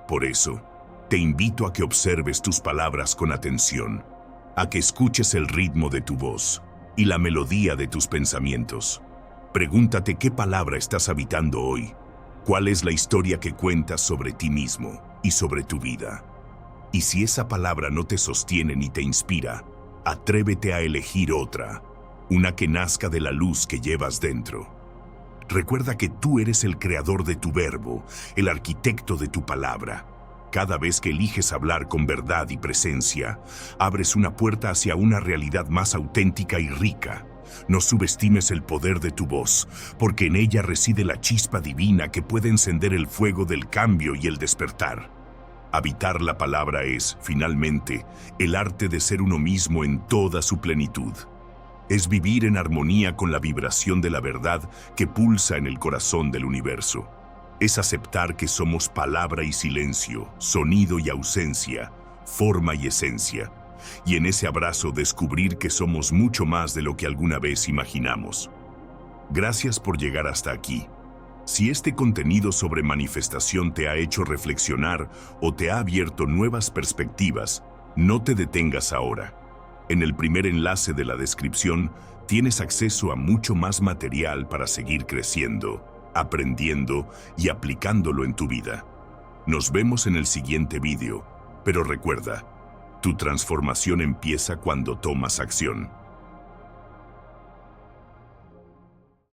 Por eso, te invito a que observes tus palabras con atención, a que escuches el ritmo de tu voz y la melodía de tus pensamientos. Pregúntate qué palabra estás habitando hoy, cuál es la historia que cuentas sobre ti mismo y sobre tu vida. Y si esa palabra no te sostiene ni te inspira, atrévete a elegir otra, una que nazca de la luz que llevas dentro. Recuerda que tú eres el creador de tu verbo, el arquitecto de tu palabra. Cada vez que eliges hablar con verdad y presencia, abres una puerta hacia una realidad más auténtica y rica. No subestimes el poder de tu voz, porque en ella reside la chispa divina que puede encender el fuego del cambio y el despertar. Habitar la palabra es, finalmente, el arte de ser uno mismo en toda su plenitud. Es vivir en armonía con la vibración de la verdad que pulsa en el corazón del universo. Es aceptar que somos palabra y silencio, sonido y ausencia, forma y esencia. Y en ese abrazo descubrir que somos mucho más de lo que alguna vez imaginamos. Gracias por llegar hasta aquí. Si este contenido sobre manifestación te ha hecho reflexionar o te ha abierto nuevas perspectivas, no te detengas ahora. En el primer enlace de la descripción tienes acceso a mucho más material para seguir creciendo, aprendiendo y aplicándolo en tu vida. Nos vemos en el siguiente vídeo, pero recuerda, tu transformación empieza cuando tomas acción.